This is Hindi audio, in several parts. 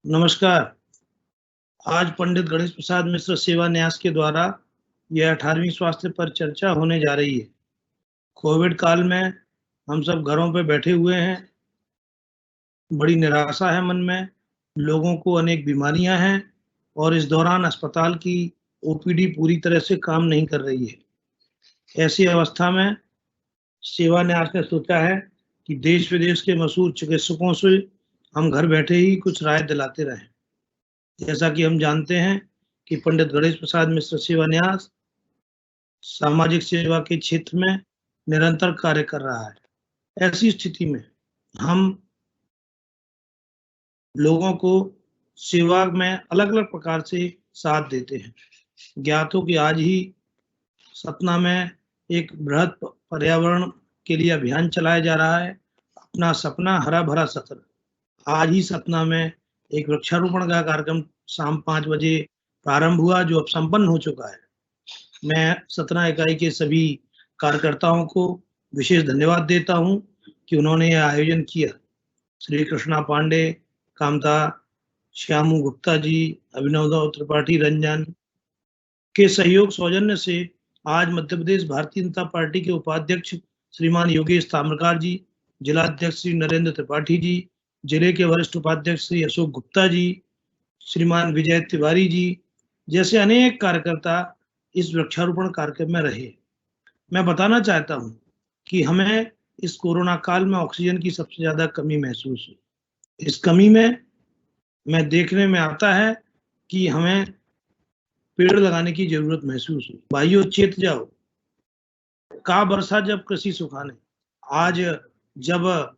नमस्कार। आज पंडित गणेश प्रसाद मिश्र सेवा न्यास के द्वारा यह 18वीं स्वास्थ्य पर चर्चा होने जा रही है। कोविड काल में हम सब घरों पे बैठे हुए हैं। बड़ी निराशा है मन में। लोगों को अनेक बीमारियां हैं और इस दौरान अस्पताल की ओपीडी पूरी तरह से काम नहीं कर रही है। ऐसी अवस्था में सेवा न्यास ने सोचा है कि देश-विदेश के मशहूर चिकित्सकों से हम घर बैठे ही कुछ राय दिलाते रहें। जैसा कि हम जानते हैं कि पंडित गणेश प्रसाद मिश्र सेवा न्यास सामाजिक सेवा के क्षेत्र में निरंतर कार्य कर रहा है। ऐसी स्थिति में हम लोगों को सेवा में अलग-अलग प्रकार से साथ देते हैं। ज्ञात हो कि आज ही सतना में एक बृहद पर्यावरण के लिए अभियान चलाया जा रहा है, अपना सपना हरा-भरा सतना। आज ही सतना में एक वृक्षारोपण का कार्यक्रम शाम 5 बजे प्रारंभ हुआ, जो अब संपन्न हो चुका है। मैं सतना इकाई के सभी कार्यकर्ताओं को विशेष धन्यवाद देता हूँ कि उन्होंने यह आयोजन किया। श्री कृष्णा पांडे, कामता श्यामू गुप्ता जी, अभिनवदाव त्रिपाठी रंजन के सहयोग सौजन्य से आज मध्य प्रदेश भारतीय जनता पार्टी के उपाध्यक्ष श्रीमान योगेश ताम्रकार जी, जिलाध्यक्ष श्री नरेंद्र त्रिपाठी जी, जिले के वरिष्ठ उपाध्यक्ष श्री अशोक गुप्ता जी, श्रीमान विजय तिवारी जी जैसे अनेक कार्यकर्ता इस वृक्षारोपण कार्यक्रम में रहे। मैं बताना चाहता हूँ कि हमें इस कोरोना काल में ऑक्सीजन की सबसे ज़्यादा कमी महसूस हुई। इस कमी में देखने में आता है कि हमें पेड़ लगाने की ज़रूरत महसूस हुई। भाइयों चेत जाओ, का बरसा जब कृषि सुखाने। आज जब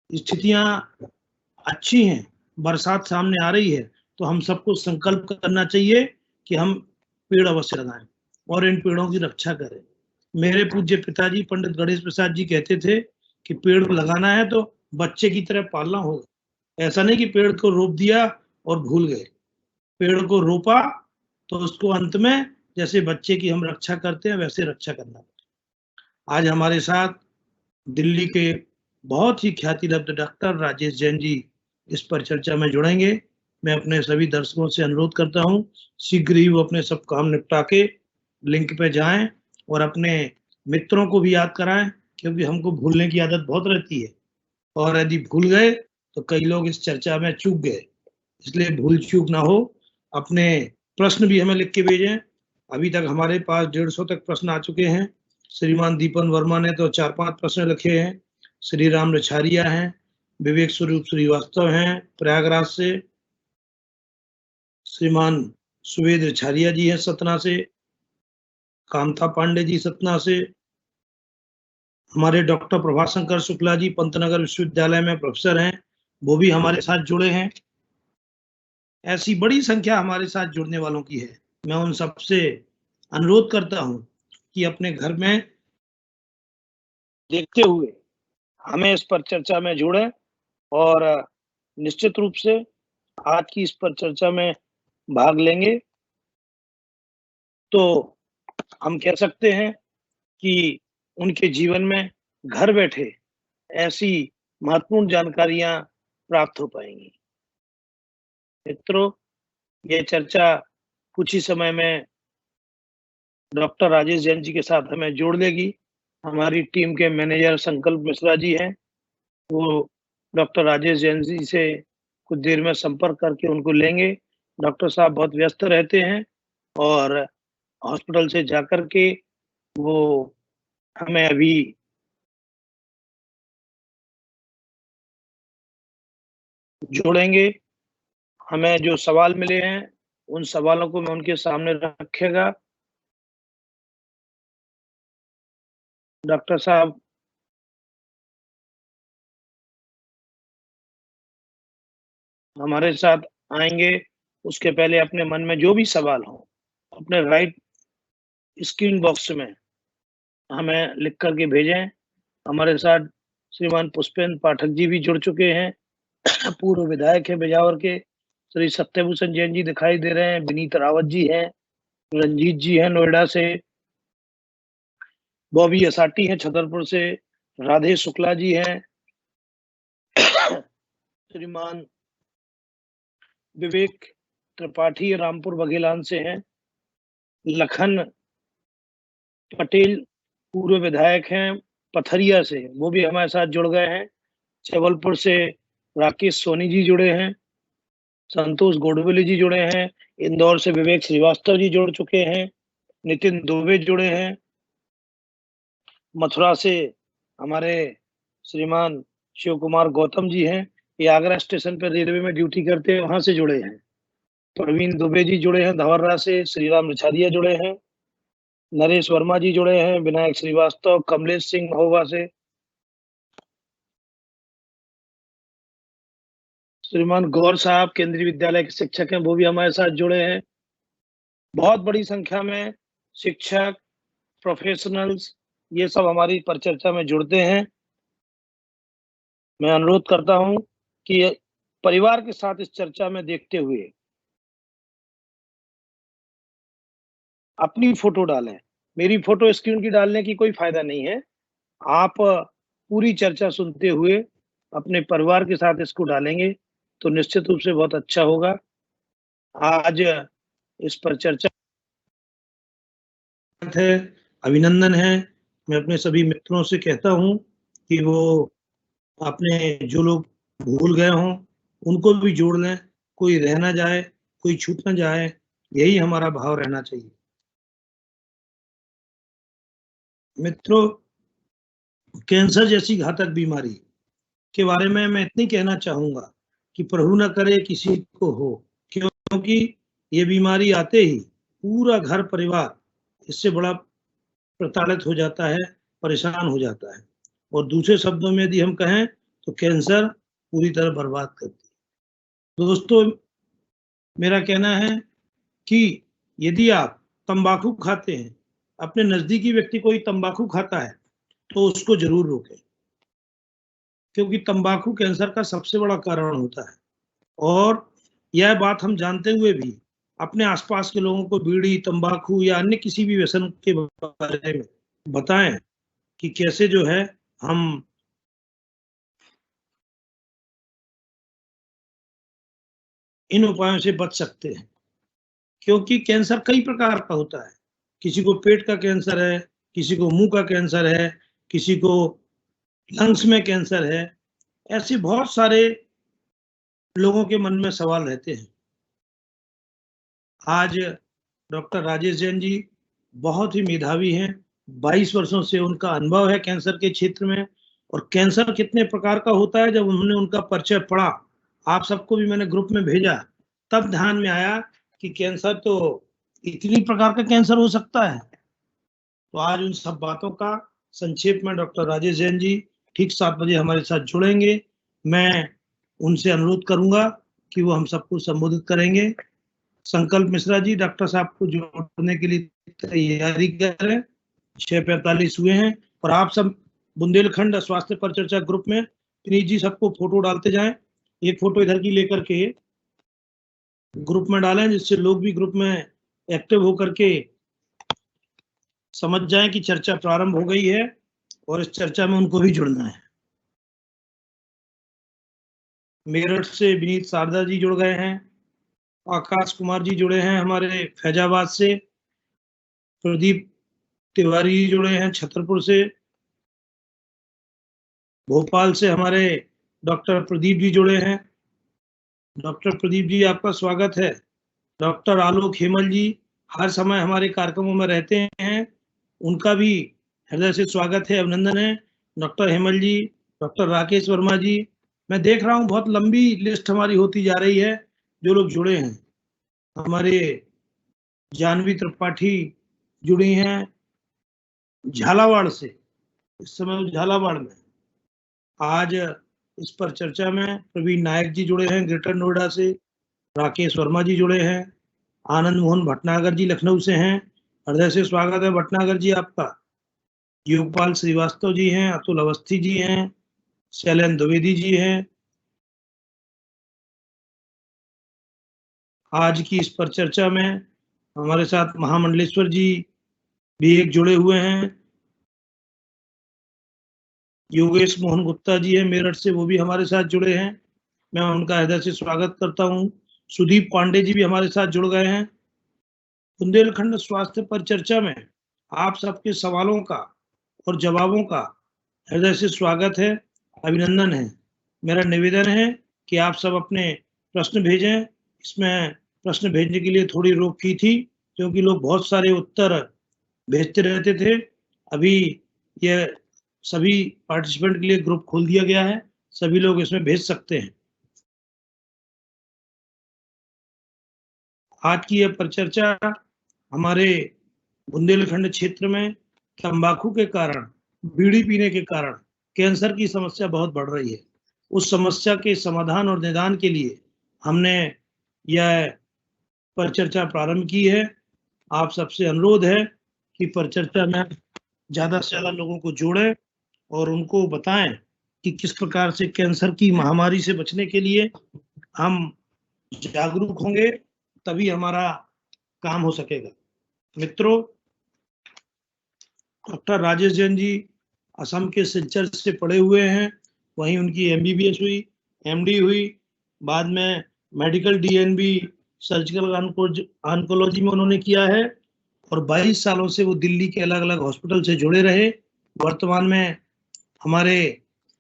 स्थितियाँ अच्छी हैं, बरसात सामने आ रही है, तो हम सबको संकल्प करना चाहिए कि हम पेड़ अवश्य लगाएँ और इन पेड़ों की रक्षा करें। मेरे पूज्य पिताजी पंडित गणेश प्रसाद जी कहते थे कि पेड़ लगाना है तो बच्चे की तरह पालना होगा। ऐसा नहीं कि पेड़ को रोप दिया और भूल गए। पेड़ को रोपा तो उसको अंत में जैसे बच्चे की हम रक्षा करते हैं वैसे रक्षा करना। आज हमारे साथ दिल्ली के बहुत ही ख्यातिलब्ध डॉक्टर राजेश जैन जी इस पर चर्चा में जुड़ेंगे। मैं अपने सभी दर्शकों से अनुरोध करता हूँ, शीघ्र ही वो अपने सब काम निपटा के लिंक पे जाएँ और अपने मित्रों को भी याद कराएँ, क्योंकि हमको भूलने की आदत बहुत रहती है और यदि भूल गए तो कई लोग इस चर्चा में चूक गए। इसलिए भूल-चूक ना हो। अपने प्रश्न भी हमें लिख के भेजें। अभी तक हमारे पास 150 तक प्रश्न आ चुके हैं। श्रीमान दीपन वर्मा ने तो 4-5 प्रश्न लिखे हैं। श्री राम रिछारिया हैं, विवेक स्वरूप श्रीवास्तव हैं प्रयागराज से, श्रीमान सुवेद रिछारिया जी हैं सतना से, कामता पांडे जी सतना से, हमारे डॉक्टर प्रभाशंकर शुक्ला जी पंतनगर विश्वविद्यालय में प्रोफेसर हैं, वो भी हमारे साथ जुड़े हैं। ऐसी बड़ी संख्या हमारे साथ जुड़ने वालों की है। मैं उन सबसे अनुरोध करता हूँ कि अपने घर में देखते हुए हमें इस पर चर्चा में जुड़ें और निश्चित रूप से आज की इस पर चर्चा में भाग लेंगे तो हम कह सकते हैं कि उनके जीवन में घर बैठे ऐसी महत्वपूर्ण जानकारियाँ प्राप्त हो पाएँगी। मित्रों, ये चर्चा कुछ ही समय में डॉक्टर राजेश जैन जी के साथ हमें जोड़ देगी। हमारी टीम के मैनेजर संकल्प मिश्रा जी हैं, वो डॉक्टर राजेश जैन जी से कुछ देर में संपर्क करके उनको लेंगे। डॉक्टर साहब बहुत व्यस्त रहते हैं और हॉस्पिटल से जाकर के वो हमें अभी जोड़ेंगे। हमें जो सवाल मिले हैं, उन सवालों को मैं उनके सामने रखेगा। डॉक्टर साहब हमारे साथ आएँगे, उसके पहले अपने मन में जो भी सवाल हों, अपने राइट स्क्रीन बॉक्स में हमें लिख कर के भेजें। हमारे साथ श्रीमान पुष्पेंद्र पाठक जी भी जुड़ चुके हैं, पूर्व विधायक हैं बिजावर के। श्री सत्यभूषण जैन जी दिखाई दे रहे हैं, विनीत रावत जी हैं, रंजीत जी हैं नोएडा से, बॉबी असाटी हैं छतरपुर से, राधे शुक्ला जी हैं, श्रीमान विवेक त्रिपाठी रामपुर बघेलान से हैं। लखन पटेल पूर्व विधायक हैं पथरिया से, वो भी हमारे साथ जुड़ गए हैं। जबलपुर से राकेश सोनी जी जुड़े हैं। संतोष गोडबोले जी जुड़े हैं। इंदौर से विवेक श्रीवास्तव जी जुड़ चुके हैं। नितिन दुबे जुड़े हैं। मथुरा से हमारे श्रीमान शिव कुमार गौतम जी हैं, ये आगरा स्टेशन पर रेलवे में ड्यूटी करते हैं, वहां से जुड़े हैं। प्रवीण दुबे जी जुड़े हैं धवररा से। श्रीराम रिछादिया जुड़े हैं। नरेश वर्मा जी जुड़े हैं। विनायक श्रीवास्तव, कमलेश सिंह महोबा से। श्रीमान गौर साहब केंद्रीय विद्यालय के शिक्षक हैं, वो भी हमारे साथ जुड़े हैं। बहुत बड़ी संख्या में शिक्षक, प्रोफेशनल्स, ये सब हमारी परिचर्चा में जुड़ते हैं। मैं अनुरोध करता हूं कि परिवार के साथ इस चर्चा में देखते हुए अपनी फोटो डालें। मेरी फोटो स्क्रीन की डालने की कोई फायदा नहीं है। आप पूरी चर्चा सुनते हुए अपने परिवार के साथ इसको डालेंगे तो निश्चित रूप से बहुत अच्छा होगा। आज इस पर चर्चा है, अभिनंदन है। मैं अपने सभी मित्रों से कहता हूं कि वो अपने जो लोग भूल गए हों उनको भी जोड़ लें, कोई रह ना जाए, कोई छूट ना जाए, यही हमारा भाव रहना चाहिए। मित्रों, कैंसर जैसी घातक बीमारी के बारे में मैं इतनी कहना चाहूंगा कि प्रभु न करे किसी को हो, क्योंकि ये बीमारी आते ही पूरा घर परिवार इससे बड़ा प्रताड़ित हो जाता है, परेशान हो जाता है। और दूसरे शब्दों में यदि हम कहें तो कैंसर पूरी तरह बर्बाद करती है। दोस्तों, मेरा कहना है कि यदि आप तंबाकू खाते हैं, अपने नजदीकी व्यक्ति कोई तंबाकू खाता है तो उसको जरूर रोकें, क्योंकि तंबाकू कैंसर का सबसे बड़ा कारण होता है। और यह बात हम जानते हुए भी अपने आसपास के लोगों को बीड़ी, तंबाकू या अन्य किसी भी व्यसन के बारे में बताएं कि कैसे जो है हम इन उपायों से बच सकते हैं। क्योंकि कैंसर कई प्रकार का होता है। किसी को पेट का कैंसर है, किसी को मुंह का कैंसर है, किसी को लंग्स में कैंसर है। ऐसे बहुत सारे लोगों के मन में सवाल रहते हैं। आज डॉक्टर राजेश जैन जी बहुत ही मेधावी हैं। 22 वर्षों से उनका अनुभव है कैंसर के क्षेत्र में, और कैंसर कितने प्रकार का होता है जब उन्होंने उनका परिचय पढ़ा, आप सबको भी मैंने ग्रुप में भेजा, तब ध्यान में आया कि कैंसर तो इतनी प्रकार का कैंसर हो सकता है। तो आज उन सब बातों का संक्षेप में डॉक्टर राजेश जैन जी ठीक 7 बजे हमारे साथ जुड़ेंगे। मैं उनसे अनुरोध करूंगा कि वो हम सबको संबोधित करेंगे। संकल्प मिश्रा जी डॉक्टर साहब को जोड़ने के लिए तैयारी करें। 6:45 हुए हैं और आप सब बुंदेलखंड स्वास्थ्य परिचर्चा ग्रुप में विनीत जी सबको फोटो डालते जाएं। एक फोटो इधर की लेकर के ग्रुप में डालें, जिससे लोग भी ग्रुप में एक्टिव होकर के समझ जाएं कि चर्चा प्रारंभ हो गई है और इस चर्चा में उनको भी जुड़ना है। मेरठ से विनीत शारदा जी जुड़ गए हैं। आकाश कुमार जी जुड़े हैं हमारे फैजाबाद से। प्रदीप तिवारी जी जुड़े हैं छतरपुर से। भोपाल से हमारे डॉक्टर प्रदीप जी जुड़े हैं। डॉक्टर प्रदीप जी, आपका स्वागत है। डॉक्टर आलोक हेमल जी हर समय हमारे कार्यक्रमों में रहते हैं, उनका भी हृदय से स्वागत है, अभिनंदन है। डॉक्टर हेमल जी, डॉक्टर राकेश वर्मा जी, मैं देख रहा हूँ बहुत लंबी लिस्ट हमारी होती जा रही है जो लोग जुड़े हैं। हमारे जानवी त्रिपाठी जुड़ी हैं झालावाड़ से, इस समय झालावाड़ में। आज इस पर चर्चा में प्रवीण नायक जी जुड़े हैं ग्रेटर नोएडा से। राकेश वर्मा जी जुड़े हैं। आनंद मोहन भटनागर जी लखनऊ से हैं, हृदय से स्वागत है भटनागर जी आपका। योगपाल श्रीवास्तव जी हैं, अतुल अवस्थी जी हैं, शैलेंद्र द्विवेदी जी हैं। आज की इस पर चर्चा में हमारे साथ महामंडलेश्वर जी भी एक जुड़े हुए हैं। योगेश मोहन गुप्ता जी हैं मेरठ से, वो भी हमारे साथ जुड़े हैं। मैं उनका हृदय से स्वागत करता हूँ। सुदीप पांडे जी भी हमारे साथ जुड़ गए हैं। बुंदेलखंड स्वास्थ्य परिचर्चा में आप सबके सवालों का और जवाबों का हृदय से स्वागत है, अभिनंदन है। मेरा निवेदन है कि आप सब अपने प्रश्न भेजें। इसमें प्रश्न भेजने के लिए थोड़ी रोक की थी, क्योंकि लोग बहुत सारे उत्तर भेजते रहते थे। अभी यह सभी पार्टिसिपेंट के लिए ग्रुप खोल दिया गया है, सभी लोग इसमें भेज सकते हैं। आज की यह परिचर्चा हमारे बुंदेलखंड क्षेत्र में तंबाकू के कारण, बीड़ी पीने के कारण कैंसर की समस्या बहुत बढ़ रही है। उस समस्या के समाधान और निदान के लिए हमने यह परिचर्चा प्रारंभ की है। आप सबसे अनुरोध है कि परिचर्चा में ज़्यादा से ज़्यादा लोगों को जोड़ें और उनको बताएं कि किस प्रकार से कैंसर की महामारी से बचने के लिए हम जागरूक होंगे, तभी हमारा काम हो सकेगा। मित्रों, डॉक्टर राजेश जैन जी असम के सिलचर से पढ़े हुए हैं, वहीं उनकी एमबीबीएस हुई, एमडी हुई, बाद में मेडिकल डीएनबी सर्जिकल ऑन्कोलॉजी में उन्होंने किया है और 22 सालों से वो दिल्ली के अलग-अलग हॉस्पिटल से जुड़े रहे। वर्तमान में हमारे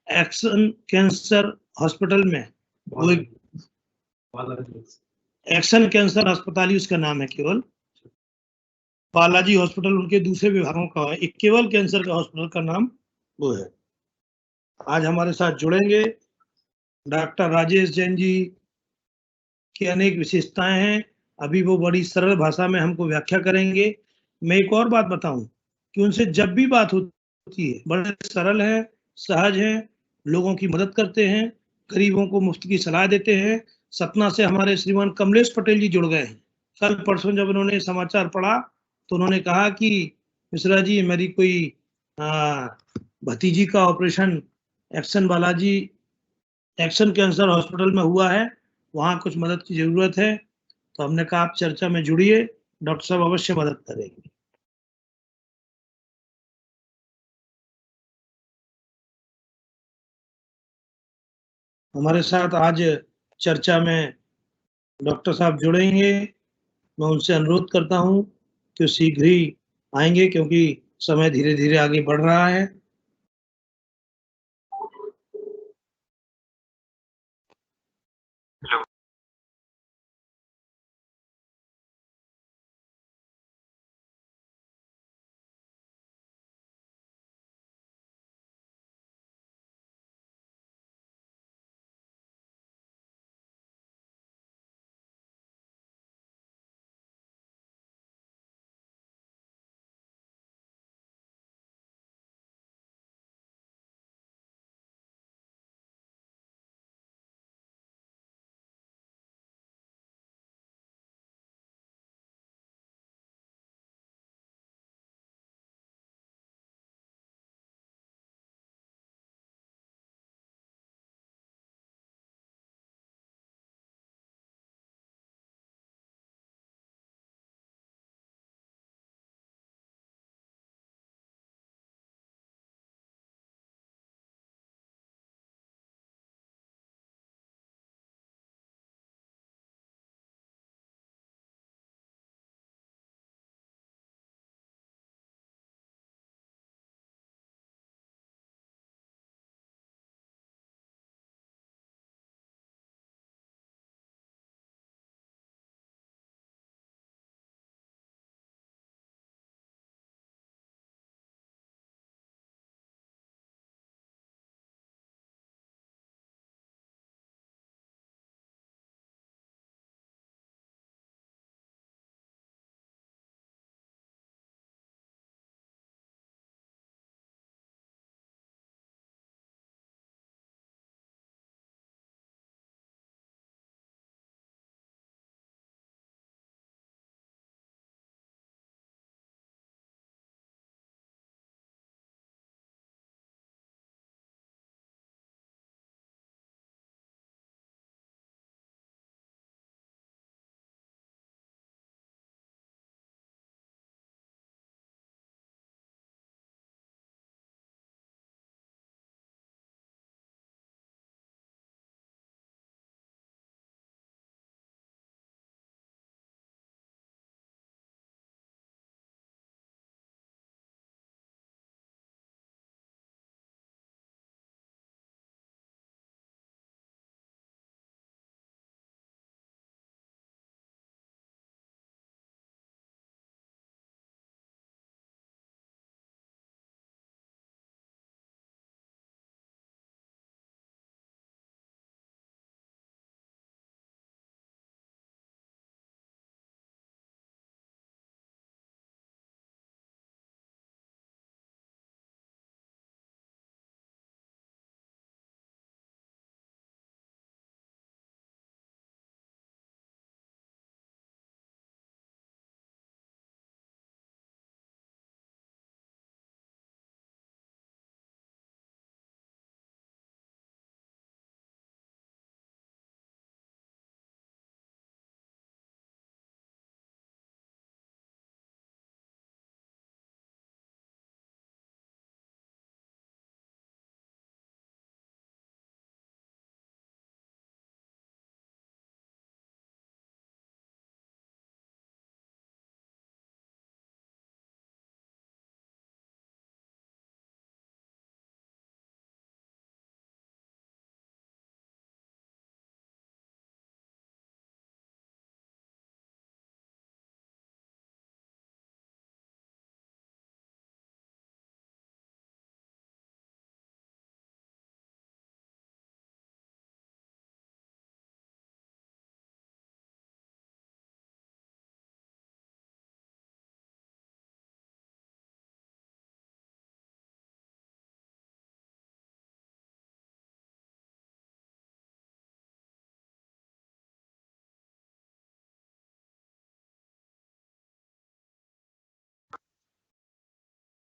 एक्शन कैंसर हॉस्पिटल में वो एक्शन कैंसर अस्पताल ही उसका नाम है, केवल बालाजी हॉस्पिटल उनके दूसरे विभागों का है, एक केवल कैंसर का हॉस्पिटल का नाम वो है। आज हमारे साथ जुड़ेंगे डॉक्टर राजेश जैन जी की अनेक विशेषताएं हैं। अभी वो बड़ी सरल भाषा में हमको व्याख्या करेंगे। मैं एक और बात बताऊं कि उनसे जब भी बात होती है, बड़े सरल हैं, सहज हैं, लोगों की मदद करते हैं, गरीबों को मुफ्त की सलाह देते हैं। सतना से हमारे श्रीमान कमलेश पटेल जी जुड़ गए हैं। कल परसों जब उन्होंने समाचार पढ़ा तो उन्होंने कहा कि मिश्रा जी, मेरी कोई भतीजी का operation action Balaji action cancer hospital में हुआ है, वहाँ कुछ मदद की ज़रूरत है। तो हमने कहा आप चर्चा में जुड़िए, डॉक्टर साहब अवश्य मदद करेंगे। हमारे साथ आज चर्चा में डॉक्टर साहब जुड़ेंगे। मैं उनसे अनुरोध करता हूँ कि शीघ्र ही आएँगे, क्योंकि समय धीरे-धीरे आगे बढ़ रहा है।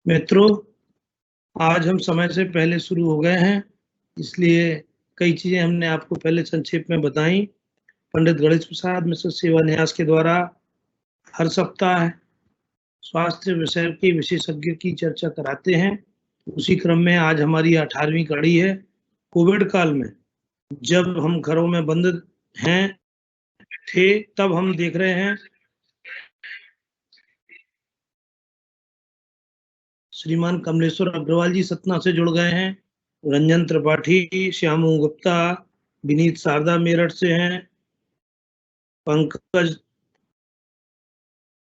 मित्रों, आज हम समय से पहले शुरू हो गए हैं, इसलिए कई चीजें हमने आपको पहले संक्षेप में बताई। पंडित गणेश प्रसाद मिश्र सेवा न्यास के द्वारा हर सप्ताह स्वास्थ्य विषय के विशेषज्ञ की चर्चा कराते हैं। उसी क्रम में आज हमारी 18वीं कड़ी है। कोविड काल में जब हम घरों में बंद थे, तब हम देख रहे हैं श्रीमान कमलेश्वर अग्रवाल जी सतना से जुड़ गए हैं, रंजन त्रिपाठी, श्यामू गुप्ता, विनीत शारदा मेरठ से हैं, पंकज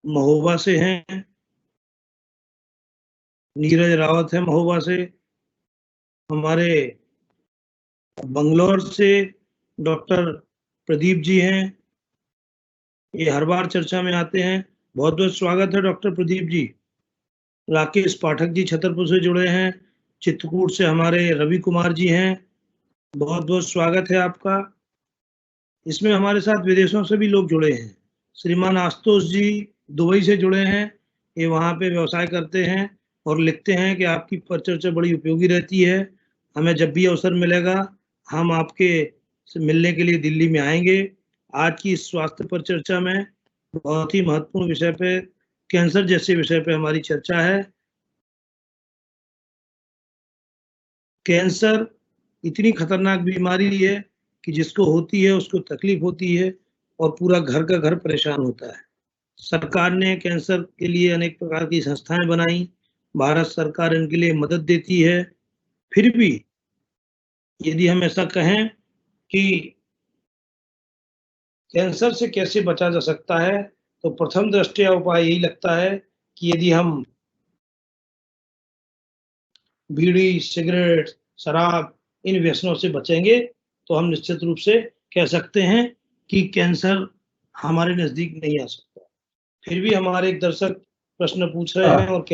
महोबा से हैं, नीरज रावत है महोबा से, हमारे बंगलौर से डॉक्टर प्रदीप जी हैं, ये हर बार चर्चा में आते हैं। बहुत बहुत स्वागत है डॉक्टर प्रदीप जी। राकेश पाठक जी छतरपुर से जुड़े हैं, चित्रकूट से हमारे रवि कुमार जी हैं, बहुत बहुत स्वागत है आपका। इसमें हमारे साथ विदेशों से भी लोग जुड़े हैं। श्रीमान आशुतोष जी दुबई से जुड़े हैं, ये वहाँ पे व्यवसाय करते हैं और लिखते हैं कि आपकी परिचर्चा बड़ी उपयोगी रहती है। हमें जब भी अवसर मिलेगा हम आपके से मिलने के लिए दिल्ली में आएंगे। आज की इस स्वास्थ्य परिचर्चा में बहुत ही महत्वपूर्ण विषय पे, कैंसर जैसे विषय पे हमारी चर्चा है। कैंसर इतनी खतरनाक बीमारी है कि जिसको होती है उसको तकलीफ होती है और पूरा घर का घर परेशान होता है। सरकार ने कैंसर के लिए अनेक प्रकार की संस्थाएं बनाई, भारत सरकार इनके लिए मदद देती है। फिर भी यदि हम ऐसा कहें कि कैंसर से कैसे बचा जा सकता है, तो प्रथम दृष्टया उपाय यही लगता है कि यदि हम बीड़ी, सिगरेट, शराब इन व्यसनों से बचेंगे तो हम निश्चित रूप से कह सकते हैं कि कैंसर हमारे नजदीक नहीं आ सकता। फिर भी हमारे एक दर्शक प्रश्न पूछ रहे हैं और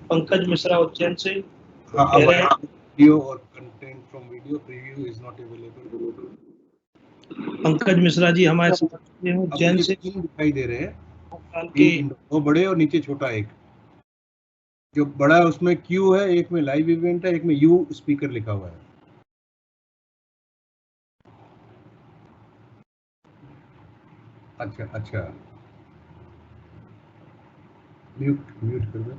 पंकज मिश्रा उज्जैन से कह रहे हैं वीडियो और content from video preview is not available. Pankaj Mishra ji हमारे साथ उज्जैन से दिखाई दे रहे हैं, वो बड़े और नीचे छोटा एक, जो बड़ा है उसमें क्यू है, एक में लाइव इवेंट है, एक में यू स्पीकर लिखा हुआ है। अच्छा म्यूट कर दो,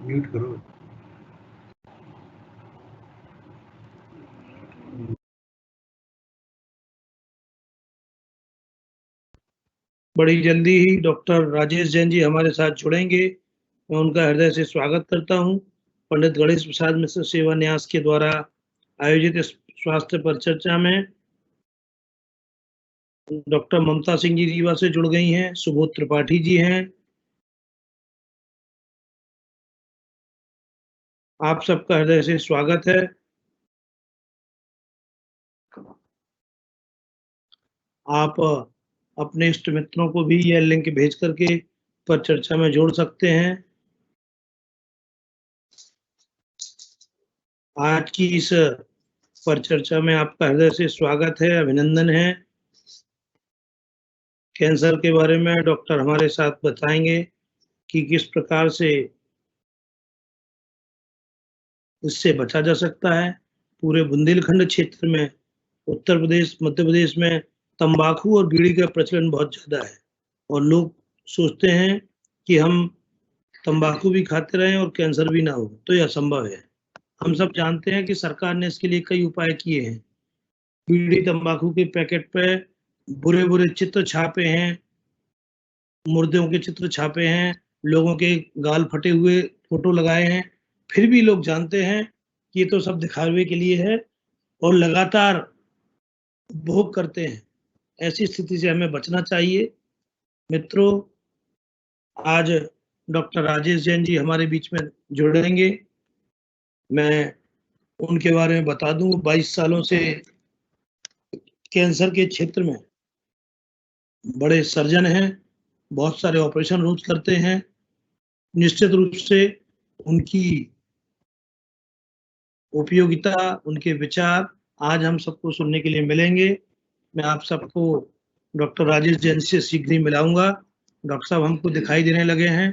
म्यूट करो। बड़ी जल्दी ही डॉक्टर राजेश जैन जी हमारे साथ जुड़ेंगे, मैं उनका हृदय से स्वागत करता हूं। पंडित गणेश प्रसाद मिश्र सेवा न्यास के द्वारा आयोजित स्वास्थ्य परिचर्चा में डॉक्टर ममता सिंह जी रीवा से जुड़ गई हैं, सुबोध त्रिपाठी जी हैं। आप सबका हृदय से स्वागत है। आप अपने इष्ट मित्रों को भी यह लिंक भेज करके परिचर्चा में जोड़ सकते हैं। आज की इस परिचर्चा में आपका हृदय से स्वागत है, अभिनंदन है। कैंसर के बारे में डॉक्टर हमारे साथ बताएंगे कि किस प्रकार से इससे बचा जा सकता है। पूरे बुंदेलखंड क्षेत्र में, उत्तर प्रदेश, मध्य प्रदेश में तंबाकू और बीड़ी का प्रचलन बहुत ज्यादा है और लोग सोचते हैं कि हम तंबाकू भी खाते रहें और कैंसर भी ना हो, तो यह असंभव है। हम सब जानते हैं कि सरकार ने इसके लिए कई उपाय किए हैं। बीड़ी तंबाकू के पैकेट पे बुरे बुरे चित्र छापे हैं, मुर्दों के चित्र छापे हैं, लोगों के गाल फटे हुए फोटो लगाए हैं। फिर भी लोग जानते हैं कि ये तो सब दिखावे के लिए है और लगातार उपभोग करते हैं। ऐसी स्थिति से हमें बचना चाहिए। मित्रों, आज डॉक्टर राजेश जैन जी हमारे बीच में जुड़ेंगे। मैं उनके बारे में बता दूं, 22 सालों से कैंसर के क्षेत्र में बड़े सर्जन हैं, बहुत सारे ऑपरेशन रोज करते हैं। निश्चित रूप से उनकी उपयोगिता, उनके विचार आज हम सबको सुनने के लिए मिलेंगे। मैं आप सबको डॉक्टर राजेश जैन से शीघ्र ही मिलाऊंगा। डॉक्टर साहब हमको दिखाई देने लगे हैं।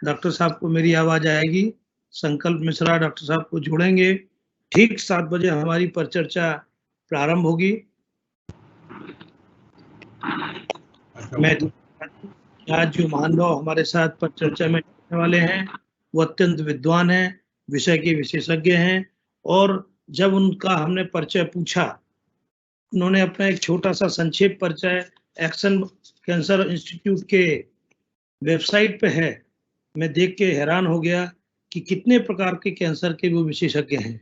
डॉक्टर साहब को मेरी आवाज आएगी। संकल्प मिश्रा डॉक्टर साहब को जोड़ेंगे। ठीक 7 बजे हमारी परिचर्चा प्रारंभ होगी। मैं आज जो महानुभाव हमारे साथ परिचर्चा में करने वाले हैं वो अत्यंत विद्वान हैं, विषय के विशेषज्ञ हैं, और जब उनका हमने परिचय पूछा, उन्होंने अपना एक छोटा सा संक्षेप परिचय एक्शन कैंसर इंस्टीट्यूट के वेबसाइट पे है। मैं देख के हैरान हो गया कि कितने प्रकार के कैंसर के वो विशेषज्ञ हैं।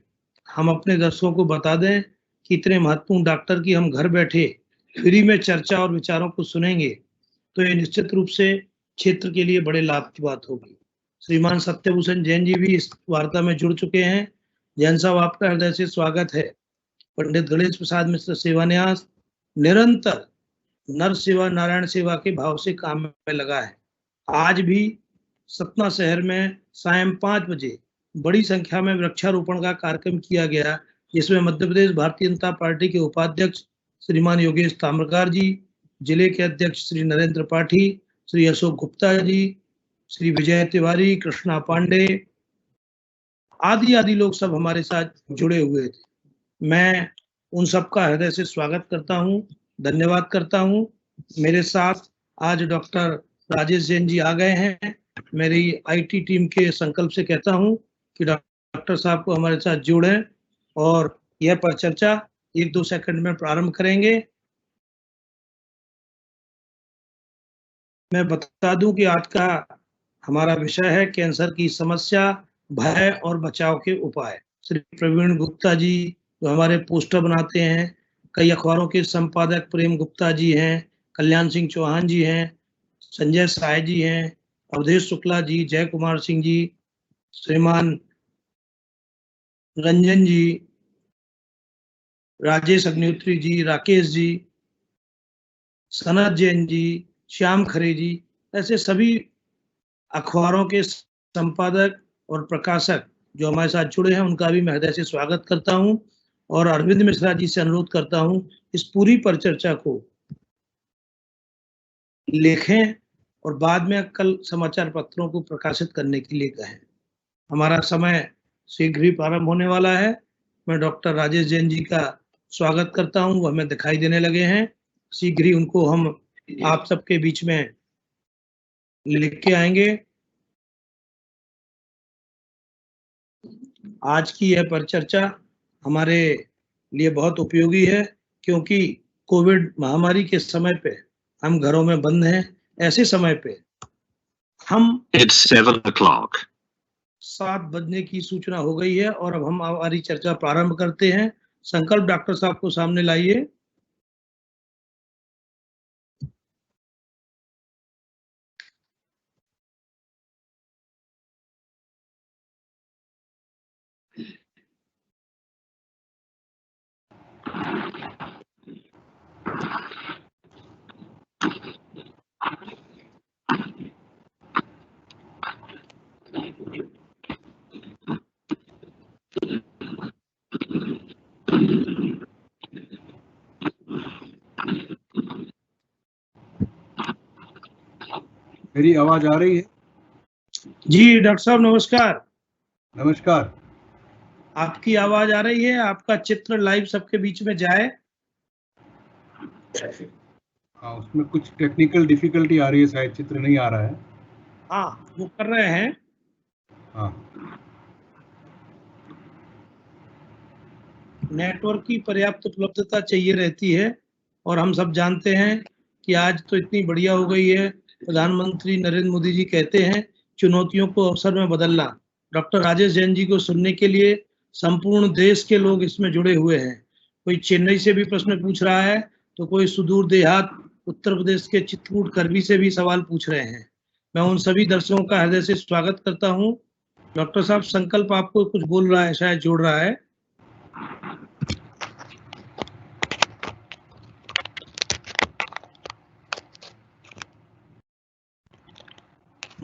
हम अपने दर्शकों को बता दें कि इतने महत्वपूर्ण डॉक्टर की हम घर बैठे फ्री में चर्चा और विचारों को सुनेंगे तो ये निश्चित रूप से क्षेत्र के लिए बड़े लाभ की बात होगी। श्रीमान सत्यभूषण जैन जी भी इस वार्ता में जुड़ चुके हैं। जैन साहब, आपका हृदय से स्वागत है। पंडित गणेश प्रसाद मिश्र सेवान्यास निरंतर नर सेवा नारायण सेवा के भाव से काम में लगा है। आज भी सतना शहर में सायं 5 बजे बड़ी संख्या में वृक्षारोपण का कार्यक्रम किया गया, जिसमें मध्य प्रदेश भारतीय जनता पार्टी के उपाध्यक्ष श्रीमान योगेश ताम्रकार जी, जिले के अध्यक्ष श्री नरेंद्र पाठी, श्री अशोक गुप्ता जी, श्री विजय तिवारी, कृष्णा पांडे आदि लोग सब हमारे साथ जुड़े हुए थे। मैं उन सबका हृदय से स्वागत करता हूं, धन्यवाद करता हूं। मेरे साथ आज डॉक्टर राजेश जैन जी आ गए हैं। मेरी आईटी टीम के संकल्प से कहता हूं कि डॉक्टर साहब को हमारे साथ जोड़ें और यह परिचर्चा 1-2 सेकंड में प्रारंभ करेंगे। मैं बता दूं कि आज का हमारा विषय है कैंसर की समस्या, भय और बचाव के उपाय। श्री प्रवीण गुप्ता जी जो हमारे पोस्टर बनाते हैं, कई अखबारों के संपादक प्रेम गुप्ता जी हैं, कल्याण सिंह चौहान जी हैं, संजय साय जी हैं, अवधेश शुक्ला जी, जय कुमार सिंह जी, श्रीमान रंजन जी, राजेश अग्निहोत्री जी, राकेश जी, सनत जैन जी, श्याम खरे जी, ऐसे सभी अखबारों के संपादक और प्रकाशक जो हमारे साथ जुड़े हैं उनका भी मैं हृदय से स्वागत करता हूं और अरविंद मिश्रा जी से अनुरोध करता हूं इस पूरी परिचर्चा को लिखें और बाद में कल समाचार पत्रों को प्रकाशित करने के लिए कहें। हमारा समय शीघ्र ही प्रारंभ होने वाला है। मैं डॉक्टर राजेश जैन जी का स्वागत करता हूं, वो हमें दिखाई देने लगे हैं। शीघ्र ही उनको हम आप सबके बीच में लिख के आएंगे। आज की यह परिचर्चा हमारे लिए बहुत उपयोगी है क्योंकि कोविड महामारी के समय पे हम घरों में बंद हैं। ऐसे समय पे हम 7 बजने की सूचना हो गई है और अब हम हमारी चर्चा प्रारंभ करते हैं। संकल्प डॉक्टर साहब को सामने लाइए। मेरी आवाज आ रही है? जी डॉक्टर साहब नमस्कार। नमस्कार। आपकी आवाज आ रही है, आपका चित्र लाइव सबके बीच में जाए। हाँ, उसमें कुछ टेक्निकल डिफिकल्टी आ रही है, शायद चित्र नहीं आ रहा है। हाँ, वो कर रहे हैं। हाँ, नेटवर्क की पर्याप्त उपलब्धता चाहिए रहती है और हम सब जानते हैं कि आज तो इतनी बढ़िया हो गई है। प्रधानमंत्री नरेंद्र मोदी जी कहते हैं चुनौतियों को अवसर में बदलना। डॉक्टर राजेश जैन जी को सुनने के लिए संपूर्ण देश के लोग इसमें जुड़े हुए हैं। कोई चेन्नई से भी प्रश्न पूछ रहा है तो कोई सुदूर देहात उत्तर प्रदेश के चित्रकूट करवी से भी सवाल पूछ रहे हैं। मैं उन सभी दर्शकों का हृदय से स्वागत करता हूँ। डॉक्टर साहब संकल्प आपको कुछ बोल रहा है, शायद जोड़ रहा है।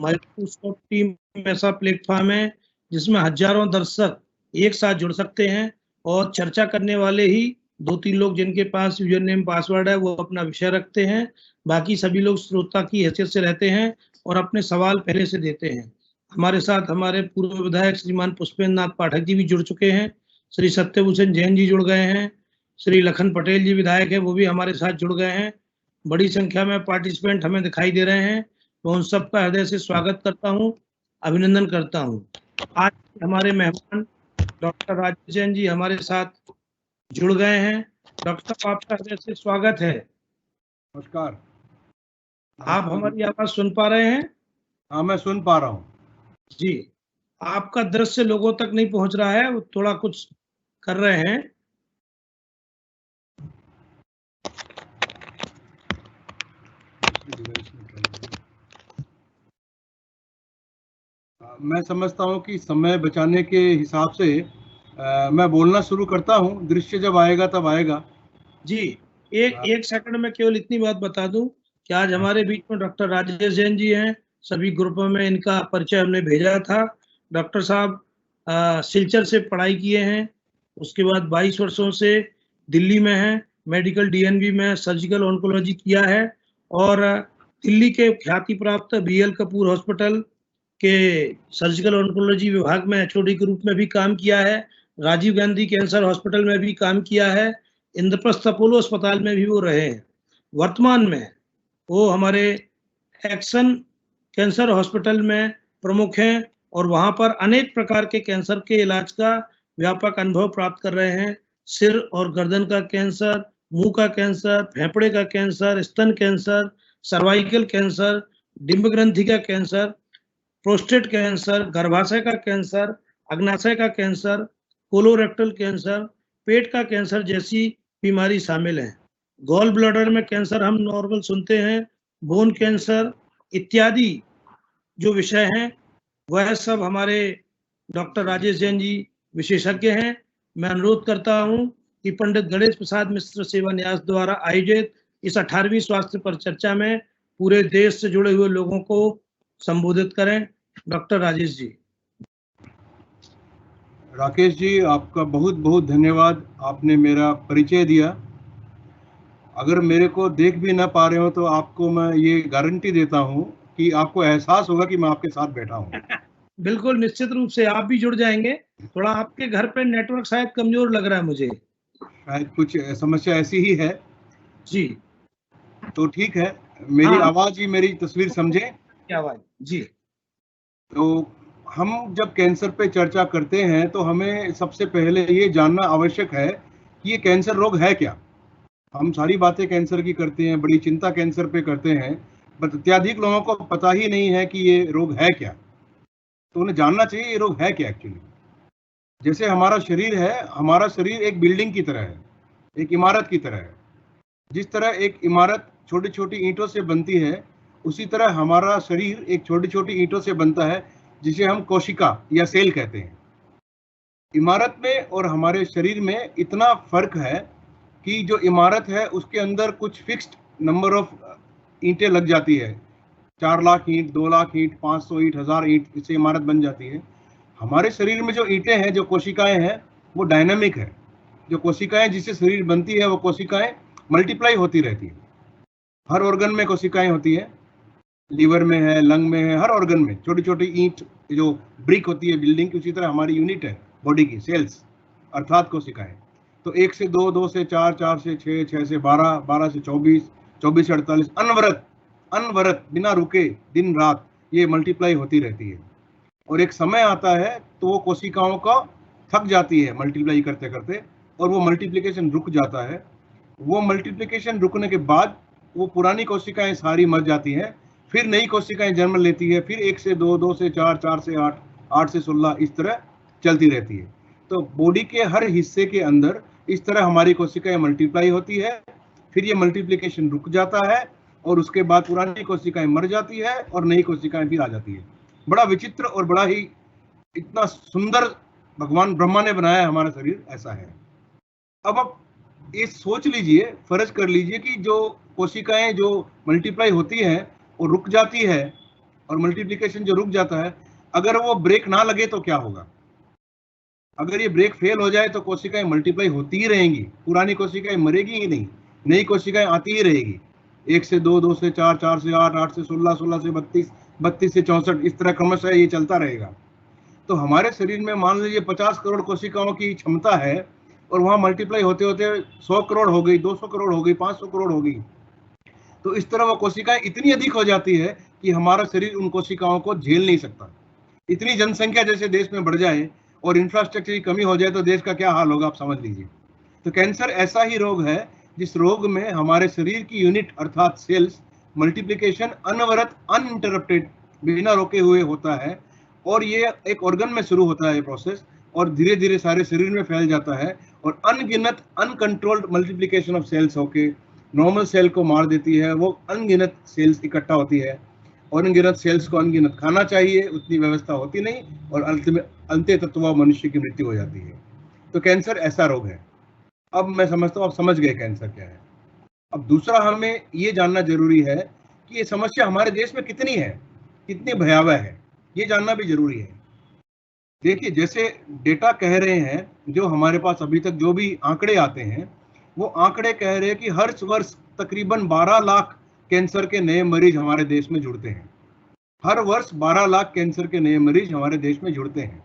माइक्रोसॉफ्ट टीम ऐसा प्लेटफॉर्म है जिसमें हजारों दर्शक एक साथ जुड़ सकते हैं और चर्चा करने वाले ही 2-3 लोग जिनके पास यूजर नेम पासवर्ड है वो अपना विषय रखते हैं, बाकी सभी लोग श्रोता की हैसियत से रहते हैं और अपने सवाल पहले से देते हैं। हमारे साथ हमारे पूर्व विधायक श्रीमान पुष्पेंद्र नाथ पाठक जी भी जुड़ चुके हैं, श्री सत्यभूषण जैन जी जुड़ गए हैं, श्री लखन पटेल जी विधायक है वो भी हमारे साथ जुड़ गए हैं। बड़ी संख्या में पार्टिसिपेंट हमें दिखाई दे रहे हैं, मैं उन सबका हृदय से स्वागत करता हूं, अभिनंदन करता हूं। आज हमारे मेहमान डॉक्टर राजेश जैन जी हमारे साथ जुड़ गए हैं। डॉक्टर साहब आपका हृदय से स्वागत है। नमस्कार। आप हमारी आवाज सुन पा रहे हैं? हाँ, मैं सुन पा रहा हूँ जी। आपका दृश्य लोगों तक नहीं पहुंच रहा है, वो थोड़ा कुछ कर रहे हैं। मैं समझता हूँ कि समय बचाने के हिसाब से मैं बोलना शुरू करता हूँ, दृश्य जब आएगा तब आएगा। जी, एक सेकंड में केवल इतनी बात बता दूं कि आज हमारे बीच में डॉक्टर राजेश जैन जी हैं। सभी ग्रुपों में इनका परिचय हमने भेजा था। डॉक्टर साहब सिलचर से पढ़ाई किए हैं, उसके बाद 22 वर्षों से दिल्ली में हैं, मेडिकल डीएनबी में सर्जिकल ऑन्कोलॉजी किया है और दिल्ली के ख्याति प्राप्त बीएल कपूर हॉस्पिटल के सर्जिकल ऑन्कोलॉजी विभाग में एचओडी के रूप में भी काम किया है, राजीव गांधी कैंसर हॉस्पिटल में भी काम किया है, इंद्रप्रस्थ अपोलो अस्पताल में भी वो रहे हैं। वर्तमान में वो हमारे एक्शन कैंसर हॉस्पिटल में प्रमुख हैं और वहां पर अनेक प्रकार के कैंसर के इलाज का व्यापक अनुभव प्राप्त कर रहे हैं। सिर और गर्दन का कैंसर, मुंह का कैंसर, फेफड़े का कैंसर, स्तन कैंसर, सर्वाइकल कैंसर, डिंब ग्रंथि का कैंसर, प्रोस्टेट कैंसर, गर्भाशय का कैंसर, अग्नाशय का कैंसर, कोलोरेक्टल कैंसर, पेट का कैंसर जैसी बीमारी शामिल है। गॉल ब्लैडर में कैंसर हम नॉर्मल सुनते हैं, बोन कैंसर इत्यादि जो विषय हैं वह सब हमारे डॉक्टर राजेश जैन जी विशेषज्ञ हैं। मैं अनुरोध करता हूं कि पंडित गणेश प्रसाद मिश्र सेवा न्यास द्वारा आयोजित इस 18वीं स्वास्थ्य पर चर्चा में पूरे देश से जुड़े हुए लोगों को संबोधित करें। डॉक्टर राजेश जी। राकेश जी, आपका बहुत बहुत धन्यवाद, आपने मेरा परिचय दिया। अगर मेरे को देख भी ना पा रहे हो तो आपको मैं ये गारंटी देता हूँ कि आपको एहसास होगा कि मैं आपके साथ बैठा हूँ। बिल्कुल, निश्चित रूप से आप भी जुड़ जाएंगे। थोड़ा आपके घर पे नेटवर्क शायद कमजोर लग रहा है मुझे। शायद कुछ समस्या ऐसी ही है। जी। तो ठीक है, मेरी हाँ, आवाज ही मेरी तस्वीर समझे। क्या आवाज जी। तो हम जब कैंसर पे चर्चा करते हैं तो हमें सबसे पहले ये जानना आवश्यक है कि ये कैंसर रोग है क्या। हम सारी बातें कैंसर की करते हैं, बड़ी चिंता कैंसर पे करते हैं, बट अत्यधिक लोगों को पता ही नहीं है कि ये रोग है क्या। तो उन्हें जानना चाहिए ये रोग है क्या एक्चुअली। जैसे हमारा शरीर है, हमारा शरीर एक बिल्डिंग की तरह है, एक इमारत की तरह है। जिस तरह एक इमारत छोटी छोटी ईंटों से बनती है, उसी तरह हमारा शरीर एक छोटी छोटी ईंटों से बनता है, जिसे हम कोशिका या सेल कहते हैं। इमारत में और हमारे शरीर में इतना फर्क है कि जो इमारत है उसके अंदर कुछ फिक्स्ड नंबर ऑफ ईंटें लग जाती है। 4 लाख ईंट, 2 लाख ईंट, 500 ईंट, 1000 ईंट, इससे इमारत बन जाती है। हमारे शरीर में जो ईंटें हैं, जो कोशिकाएं हैं, वो डायनामिक है। जो कोशिकाएं जिससे शरीर बनती है वो कोशिकाएं मल्टीप्लाई होती रहती है। हर ऑर्गन में कोशिकाएं होती है, लीवर में है, लंग में है, हर ऑर्गन में छोटी छोटी ईंट जो ब्रिक होती है बिल्डिंग की, उसी तरह हमारी यूनिट है बॉडी की, सेल्स अर्थात कोशिकाएं। तो 1 से 2, 2 से 4, 4 से 6, 6 से 12, 12 से 24, 24 से 48, अनवरत बिना रुके दिन रात ये मल्टीप्लाई होती रहती है। और एक समय आता है तो वो कोशिकाओं का थक जाती है मल्टीप्लाई करते करते, और वो मल्टीप्लिकेशन रुक जाता है। वो मल्टीप्लिकेशन रुकने के बाद वो पुरानी कोशिकाएं सारी मर जाती हैं, फिर नई कोशिकाएं जन्म लेती है, फिर 1 से 2, 2 से 4, 4 से 8, 8 से 16, इस तरह चलती रहती है। तो बॉडी के हर हिस्से के अंदर इस तरह हमारी कोशिकाएं मल्टीप्लाई होती है, फिर ये मल्टीप्लिकेशन रुक जाता है और उसके बाद पुरानी कोशिकाएं मर जाती है और नई कोशिकाएं फिर आ जाती है। बड़ा विचित्र और बड़ा ही इतना सुंदर भगवान ब्रह्मा ने बनाया है हमारा शरीर, ऐसा है। अब आप ये सोच लीजिए, फर्ज कर लीजिए कि जो कोशिकाएं जो मल्टीप्लाई होती है वो रुक जाती है, और मल्टीप्लिकेशन जो रुक जाता है, अगर वो ब्रेक ना लगे तो क्या होगा। अगर ये ब्रेक फेल हो जाए तो कोशिकाएं मल्टीप्लाई होती ही रहेंगी, पुरानी कोशिकाएं मरेगी ही नहीं, नई कोशिकाएं आती ही रहेगी। 1 से 2, 2 से 4, 4 से 8, 8 से 16, 16 से 32, 32 से 64, इस तरह क्रमशः ये चलता रहेगा। तो हमारे शरीर में मान लीजिए 50 करोड़ कोशिकाओं की क्षमता है, और वहां मल्टीप्लाई होते होते 100 करोड़ हो गई, 200 करोड़ हो गई, 500 करोड़ हो गई। तो इस तरह वो कोशिकाएं इतनी अधिक हो जाती है कि हमारा शरीर उन कोशिकाओं को झेल नहीं सकता। इतनी जनसंख्या जैसे देश में बढ़ जाए और इंफ्रास्ट्रक्चर की कमी हो जाए तो देश का क्या हाल होगा, आप समझ लीजिए। तो कैंसर ऐसा ही रोग है जिस रोग में हमारे शरीर की यूनिट अर्थात सेल्स मल्टीप्लिकेशन अनवरत अनइंटरप्टेड बिना रोके हुए होता है, और ये एक ऑर्गन में शुरू होता है ये प्रोसेस, और धीरे धीरे सारे शरीर में फैल जाता है, और अनगिनत अनकंट्रोल्ड मल्टीप्लिकेशन ऑफ सेल्स होके नॉर्मल सेल को मार देती है। वो अनगिनत सेल्स इकट्ठा होती है, और अनगिनत सेल्स को अनगिनत खाना चाहिए, उतनी व्यवस्था होती नहीं, और अंत तत्व मनुष्य की मृत्यु हो जाती है। तो कैंसर ऐसा रोग है। अब मैं समझता हूँ आप समझ गए कैंसर क्या है। अब दूसरा हमें ये जानना जरूरी है कि ये समस्या हमारे देश में कितनी है, कितनी भयावह है, ये जानना भी जरूरी है। देखिए, जैसे डेटा कह रहे हैं, जो हमारे पास अभी तक जो भी आंकड़े आते हैं, वो आंकड़े कह रहे हैं कि हर वर्ष तकरीबन 12 लाख कैंसर के नए मरीज हमारे देश में जुड़ते हैं। हर वर्ष 12 लाख कैंसर के नए मरीज हमारे देश में जुड़ते हैं।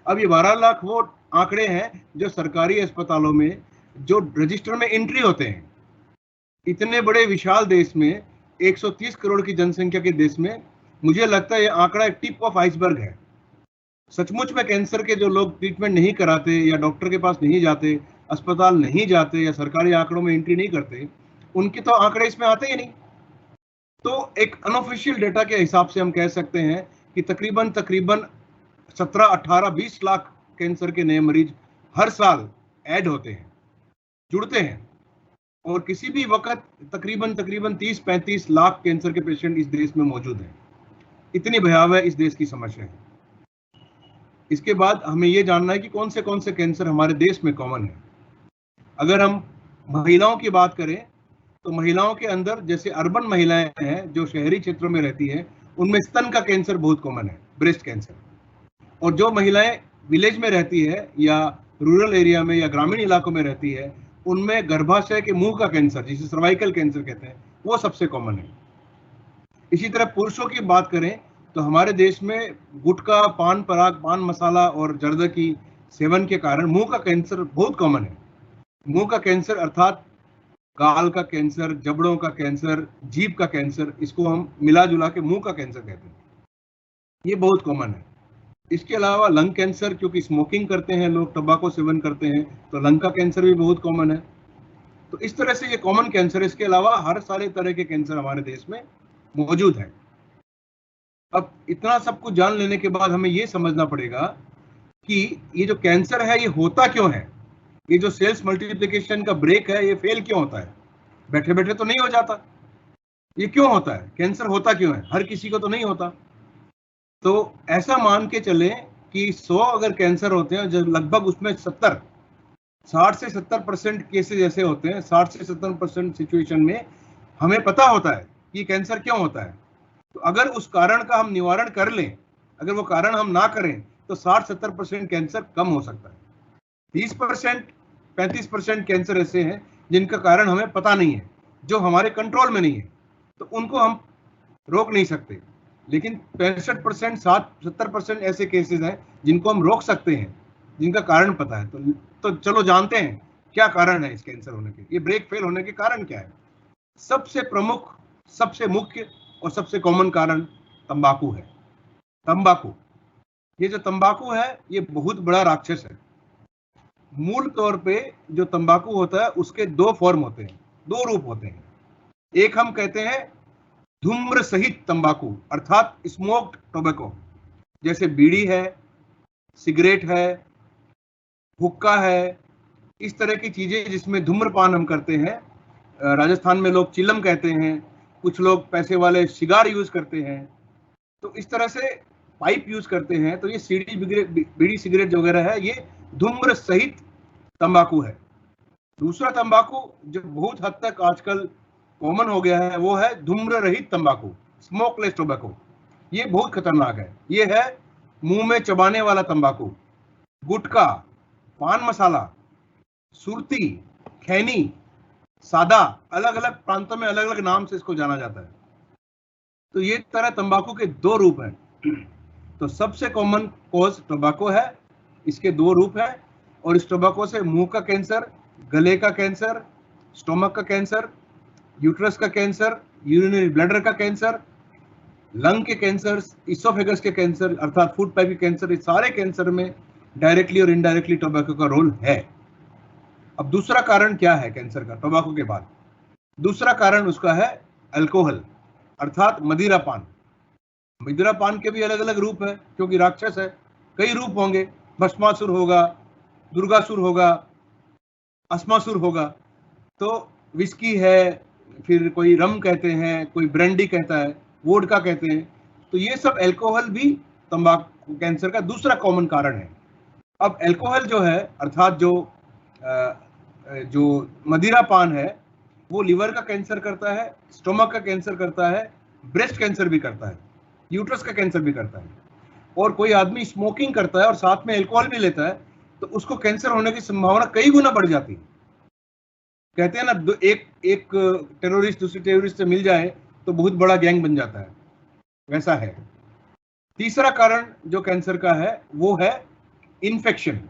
अब ये 12 लाख वो आंकड़े हैं जो सरकारी अस्पतालों में जो रजिस्टर में एंट्री होते हैं। इतने बड़े विशाल देश में, 130 करोड़ की जनसंख्या के देश में, मुझे लगता है ये आंकड़ा एक टिप ऑफ आइसबर्ग है। सचमुच में कैंसर के जो लोग ट्रीटमेंट नहीं कराते, या डॉक्टर के पास नहीं जाते, अस्पताल नहीं जाते, या सरकारी आंकड़ों में एंट्री नहीं करते, उनके तो आंकड़े इसमें आते ही नहीं। तो एक अनऑफिशियल डेटा के हिसाब से हम कह सकते हैं कि तकरीबन 17, 18, 20 लाख कैंसर के नए मरीज हर साल ऐड होते हैं, जुड़ते हैं, और किसी भी वक्त तकरीबन 30-35 लाख कैंसर के पेशेंट इस देश में मौजूद हैं। इतनी भयावह इस देश की समस्या है। इसके बाद हमें यह जानना है कि कौन से कैंसर हमारे देश में कॉमन है। अगर हम महिलाओं की बात करें तो महिलाओं के अंदर, जैसे अर्बन महिलाएं हैं जो शहरी क्षेत्रों में रहती हैं, उनमें स्तन का कैंसर बहुत कॉमन है, ब्रेस्ट कैंसर। और जो महिलाएं विलेज में रहती है, या रूरल एरिया में, या ग्रामीण इलाकों में रहती है, उनमें गर्भाशय के मुंह का कैंसर, जिसे सर्वाइकल कैंसर कहते हैं, वो सबसे कॉमन है। इसी तरह पुरुषों की बात करें तो हमारे देश में गुटखा, पान पराग, पान मसाला और जर्दा की सेवन के कारण मुंह का कैंसर बहुत कॉमन है। मुंह का कैंसर अर्थात गाल का कैंसर, जबड़ों का कैंसर, जीभ का कैंसर, इसको हम मिला जुला के मुंह का कैंसर कहते हैं। ये बहुत कॉमन है। इसके अलावा लंग कैंसर, क्योंकि स्मोकिंग करते हैं लोग, टबाको सेवन करते हैं, तो लंग का कैंसर भी बहुत कॉमन है। तो इस तरह से ये कॉमन कैंसर। इसके अलावा हर सारे तरह के कैंसर हमारे देश में मौजूद है। अब इतना सब कुछ जान लेने के बाद हमें ये समझना पड़ेगा कि ये जो कैंसर है ये होता क्यों है। ये जो सेल्स मल्टीप्लिकेशन का ब्रेक है, ये फेल क्यों होता है? बैठे बैठे तो नहीं हो जाता। ये क्यों होता है? कैंसर होता क्यों है? हर किसी को तो नहीं होता। तो ऐसा मान के चले कि 100 अगर कैंसर होते हैं, जब लगभग उसमें 60 से 70% केसेस ऐसे होते हैं, 60 से 70% सिचुएशन में हमें पता होता है कि कैंसर क्यों होता है। तो अगर उस कारण का हम निवारण कर लें, अगर वो कारण हम ना करें, तो 60-70% कैंसर कम हो सकता है। 30%, 35% कैंसर ऐसे हैं जिनका कारण हमें पता नहीं है, जो हमारे कंट्रोल में नहीं है, तो उनको हम रोक नहीं सकते। लेकिन 65%, 70% ऐसे केसेस हैं जिनको हम रोक सकते हैं, जिनका कारण पता है। तो चलो जानते हैं क्या कारण है इस कैंसर होने के, ये ब्रेक फेल होने के कारण क्या है। सबसे प्रमुख, सबसे मुख्य और सबसे कॉमन कारण तंबाकू है। तंबाकू, ये जो तंबाकू है ये बहुत बड़ा राक्षस है। मूल तौर पे जो तंबाकू होता है उसके 2 फॉर्म होते हैं, 2 रूप होते हैं। एक हम कहते हैं धूम्र सहित तंबाकू, अर्थात स्मोक्ड टोबैको, जैसे बीड़ी है, सिगरेट है, हुक्का है, इस तरह की चीजें जिसमें धूम्रपान हम करते हैं। राजस्थान में लोग चिलम कहते हैं, कुछ लोग पैसे वाले सिगार यूज करते हैं। तो इस तरह से पाइप यूज करते हैं। तो ये बीड़ी सिगरेट वगैरह है, ये धूम्र सहित तंबाकू है। दूसरा तंबाकू जो बहुत हद तक आजकल कॉमन हो गया है, वो है धूम्र रहित तंबाकू, स्मोकलेस टोबैको। ये बहुत खतरनाक है। ये है मुंह में चबाने वाला तंबाकू। गुटखा, पान मसाला, सुरती, खैनी, सादा, अलग अलग प्रांतों में अलग अलग नाम से इसको जाना जाता है। तो ये तरह तंबाकू के दो रूप हैं। तो सबसे कॉमन कॉज टोबैको है, इसके दो रूप हैं, और इस टोबैको से मुंह का कैंसर, गले का कैंसर, स्टोमक का कैंसर, यूट्रस का कैंसर, यूरिनरी ब्लैडर का कैंसर, लंग के कैंसर, इसोफेगस के कैंसर अर्थात फूड पाइप के कैंसर, इस सारे कैंसर में डायरेक्टली और इनडायरेक्टली टोबैको का रोल है। अब दूसरा कारण क्या है कैंसर का टोबैको के बाद? दूसरा कारण उसका है अल्कोहल अर्थात मदिरापान। मदिरापान के भी अलग अलग रूप है, क्योंकि राक्षस है, कई रूप होंगे, भस्मासुर होगा, दुर्गासुर होगा, अस्मासुर होगा। तो विस्की है, फिर कोई रम कहते हैं, कोई ब्रांडी कहता है, वोडका कहते हैं। तो ये सब अल्कोहल भी तंबाकू कैंसर का दूसरा कॉमन कारण है। अब अल्कोहल जो है अर्थात जो मदिरापान है वो लिवर का कैंसर करता है, स्टोमक का कैंसर करता है, ब्रेस्ट कैंसर भी करता है, यूट्रस का कैंसर भी करता है। और कोई आदमी स्मोकिंग करता है और साथ में अल्कोहल भी लेता है तो उसको कैंसर होने की संभावना कई गुना बढ़ जाती है। कहते हैं ना, एक टेररिस्ट दूसरे टेररिस्ट से मिल जाए तो बहुत बड़ा गैंग बन जाता है, वैसा है। तीसरा कारण जो कैंसर का है वो है इन्फेक्शन।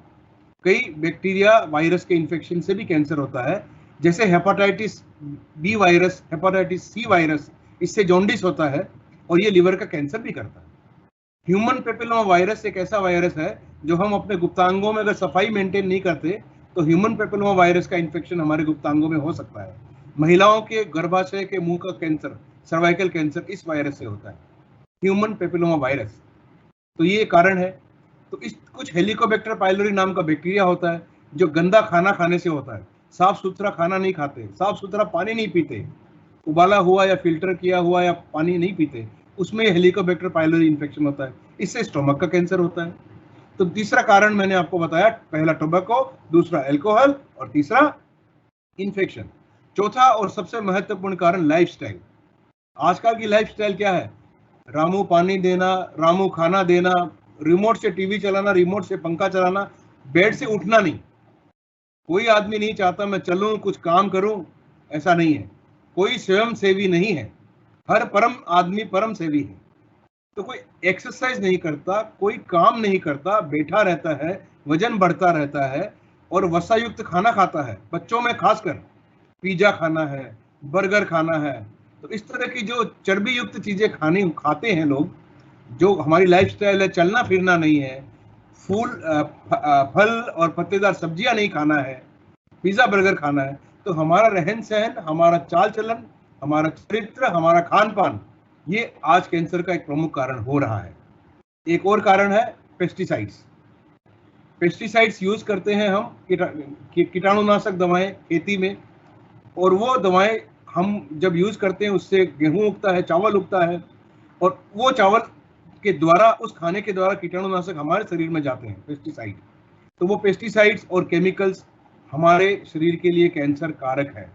कई बैक्टीरिया वायरस के इन्फेक्शन से भी कैंसर होता है, जैसे hepatitis B virus, hepatitis C virus, इससे जॉन्डिस होता है और ये लिवर का कैंसर भी करता है। ह्यूमन पेपिलोमा वायरस एक ऐसा वायरस है जो हम अपने गुप्तांगों में अगर सफाई मेंटेन नहीं करते तो ह्यूमन पेपिलोमा वायरस का इन्फेक्शन हमारे गुप्तांगों में हो सकता है। महिलाओं के गर्भाशय के मुंह का कैंसर, सर्वाइकल कैंसर इस वायरस से होता है, ह्यूमन पेपिलोमा वायरस। तो ये कारण है। तो इस कुछ हेलिकोबैक्टर पाइलोरी नाम का बैक्टीरिया होता है जो गंदा खाना खाने से होता है। साफ सुथरा खाना नहीं खाते, साफ सुथरा पानी नहीं पीते, उबाला हुआ या फिल्टर किया हुआ या पानी नहीं पीते, उसमें हेलिकोबैक्टर पाइलोरी इन्फेक्शन होता है, इससे स्टोमक का कैंसर होता है। तो तीसरा कारण मैंने आपको बताया, पहला टोबैको, दूसरा अल्कोहल और तीसरा इन्फेक्शन। चौथा और सबसे महत्वपूर्ण कारण लाइफस्टाइल। आजकल की लाइफस्टाइल क्या है? रामू पानी देना, रामू खाना देना, रिमोट से टीवी चलाना, रिमोट से पंखा चलाना, बेड से उठना नहीं। कोई आदमी नहीं चाहता मैं चलूं कुछ काम करूं, ऐसा नहीं है। कोई स्वयं सेवी नहीं है, हर परम आदमी परम सेवी है। तो कोई एक्सरसाइज नहीं करता, कोई काम नहीं करता, बैठा रहता है, वजन बढ़ता रहता है और वसायुक्त खाना खाता है। बच्चों में खासकर पिज्जा खाना है, बर्गर खाना है। तो इस तरह की जो चर्बी युक्त चीजें खाते हैं लोग, जो हमारी लाइफस्टाइल है, चलना फिरना नहीं है, फल और पत्तेदार सब्जियां नहीं खाना है, पिज्जा बर्गर खाना है, तो हमारा रहन सहन, हमारा चाल चलन, हमारा चरित्र, हमारा खान पान, ये आज कैंसर का एक प्रमुख कारण हो रहा है। एक और कारण है पेस्टिसाइड्स। पेस्टिसाइड्स यूज करते हैं हम, कीटाणुनाशक दवाएं खेती में, और वो दवाएं हम जब यूज करते हैं उससे गेहूं उगता है, चावल उगता है, और वो चावल के द्वारा, उस खाने के द्वारा कीटाणुनाशक हमारे शरीर में जाते हैं, पेस्टिसाइड। तो वो पेस्टिसाइड्स और केमिकल्स हमारे शरीर के लिए कैंसर कारक है।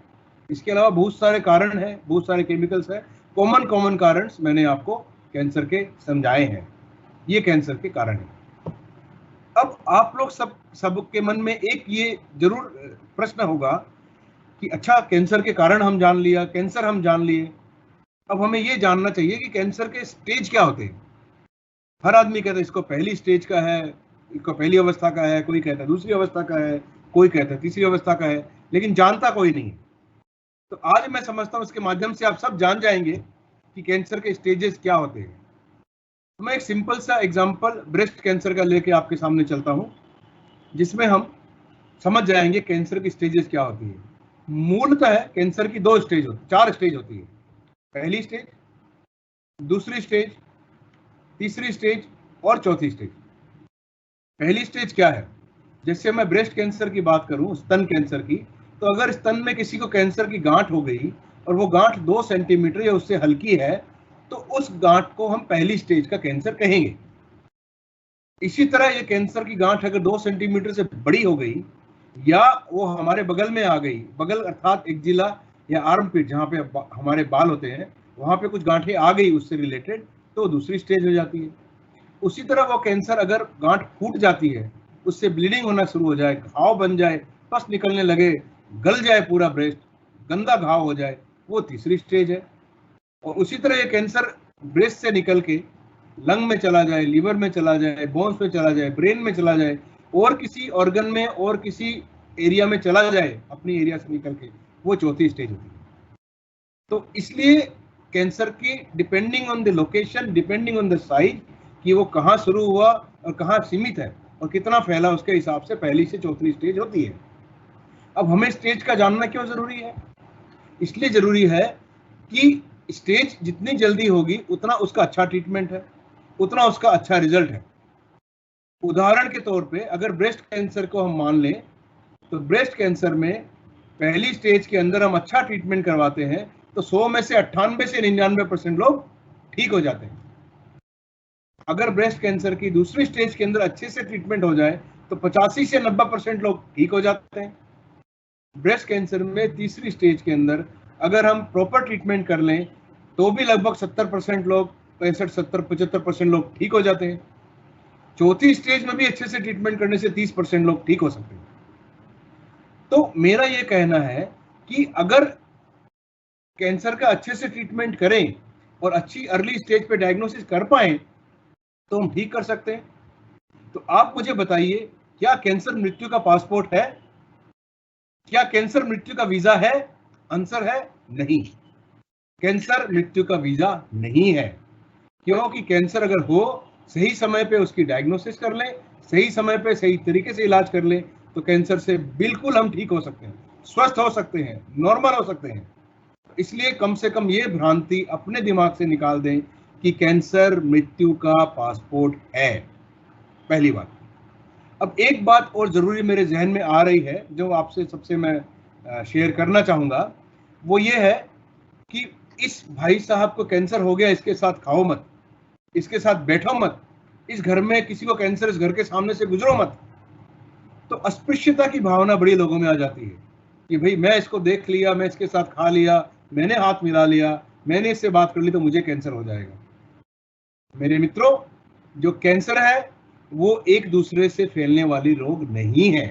इसके अलावा बहुत सारे कारण हैं, बहुत सारे केमिकल्स हैं। कॉमन कारण मैंने आपको कैंसर के समझाए हैं, ये कैंसर के कारण है। अब आप लोग सबके मन में एक ये जरूर प्रश्न होगा कि अच्छा, कैंसर के कारण हम जान लिया, कैंसर हम जान लिए, अब हमें ये जानना चाहिए कि कैंसर के स्टेज क्या होते हैं। हर आदमी कहता है इसको पहली स्टेज का है, इसको पहली अवस्था का है, कोई कहता है दूसरी अवस्था का है, कोई कहता है तीसरी अवस्था का है, लेकिन जानता कोई नहीं। तो आज मैं समझता हूं इसके माध्यम से आप सब जान जाएंगे कि कैंसर के स्टेजेस क्या होते हैं। तो मैं एक सिंपल सा एग्जांपल ब्रेस्ट कैंसर का लेके आपके सामने चलता हूं, जिसमें हम समझ जाएंगे कैंसर की स्टेजेस क्या होती है। मूलतः कैंसर की 4 स्टेज होती है। पहली स्टेज, दूसरी स्टेज, तीसरी स्टेज और चौथी स्टेज। पहली स्टेज क्या है? जैसे मैं ब्रेस्ट कैंसर की बात करूं, स्तन कैंसर की, तो अगर स्तन में किसी को कैंसर की गांठ हो गई और वो गांठ 2 सेंटीमीटर या उससे हल्की है, तो उस गांठ को हम पहली स्टेज का कैंसर कहेंगे। इसी तरह ये कैंसर की गांठ अगर 2 सेंटीमीटर से बड़ी हो गई या वो हमारे बगल में आ गई, बगल अर्थात एक्जिला या आर्मपिट, जहाँ पे हमारे बाल होते हैं, वहां पे कुछ गांठें आ गई उससे रिलेटेड, तो दूसरी स्टेज हो जाती है। उसी तरह वो कैंसर अगर गांठ फूट जाती है उससे ब्लीडिंग होना शुरू हो जाए, घाव बन जाए, पस निकलने लगे, गल जाए पूरा ब्रेस्ट, गंदा घाव हो जाए, वो तीसरी स्टेज है। और उसी तरह ये कैंसर ब्रेस्ट से निकल के लंग में चला जाए, लीवर में चला जाए, बोन्स में चला जाए, ब्रेन में चला जाए, और किसी ऑर्गन में और किसी एरिया में चला जाए अपनी एरिया से निकल के, वो चौथी स्टेज होती है। तो इसलिए कैंसर की depending on the location, depending on the size, कि वो कहाँ शुरू हुआ और कहाँ सीमित है और कितना फैला, उसके हिसाब से पहली से चौथी स्टेज होती है। अब हमें स्टेज का जानना क्यों जरूरी है? इसलिए जरूरी है कि स्टेज जितनी जल्दी होगी उतना उसका अच्छा ट्रीटमेंट है, उतना उसका अच्छा रिजल्ट है। उदाहरण के तौर पे अगर ब्रेस्ट कैंसर को हम मान लें, तो ब्रेस्ट कैंसर में पहली स्टेज के अंदर हम अच्छा ट्रीटमेंट करवाते हैं तो 100 में से 98 से 99% लोग ठीक हो जाते हैं। अगर ब्रेस्ट कैंसर की दूसरी स्टेज के अंदर अच्छे से ट्रीटमेंट हो जाए तो 85 से 90% लोग ठीक हो जाते हैं। ब्रेस्ट कैंसर में तीसरी स्टेज के अंदर अगर हम प्रॉपर ट्रीटमेंट कर लें तो भी लगभग 70% लोग, 65, 70, 75% लोग ठीक हो जाते हैं। चौथी स्टेज में भी अच्छे से ट्रीटमेंट करने से 30% लोग ठीक हो सकते हैं। तो मेरा ये कहना है कि अगर कैंसर का अच्छे से ट्रीटमेंट करें और अच्छी अर्ली स्टेज पे डायग्नोसिस कर पाए तो हम ठीक कर सकते हैं। तो आप मुझे बताइए, क्या कैंसर मृत्यु का पासपोर्ट है? क्या कैंसर मृत्यु का वीजा है? आंसर है नहीं। कैंसर मृत्यु का वीजा नहीं है, क्योंकि कैंसर अगर हो, सही समय पे उसकी डायग्नोसिस कर लें, सही समय पे सही तरीके से इलाज कर लें, तो कैंसर से बिल्कुल हम ठीक हो सकते हैं, स्वस्थ हो सकते हैं, नॉर्मल हो सकते हैं। इसलिए कम से कम ये भ्रांति अपने दिमाग से निकाल दें कि कैंसर मृत्यु का पासपोर्ट है, पहली बात। अब एक बात और जरूरी मेरे जहन में आ रही है जो आपसे सबसे मैं शेयर करना चाहूंगा, वो ये है कि इस भाई साहब को कैंसर हो गया, इसके साथ खाओ मत, इसके साथ बैठो मत, इस घर में किसी को कैंसर, इस घर के सामने से गुजरो मत। तो अस्पृश्यता की भावना बड़ी लोगों में आ जाती है कि भाई मैं इसको देख लिया, मैं इसके साथ खा लिया, मैंने हाथ मिला लिया, मैंने इससे बात कर ली तो मुझे कैंसर हो जाएगा। मेरे मित्रों, जो कैंसर है वो एक दूसरे से फैलने वाली रोग नहीं है।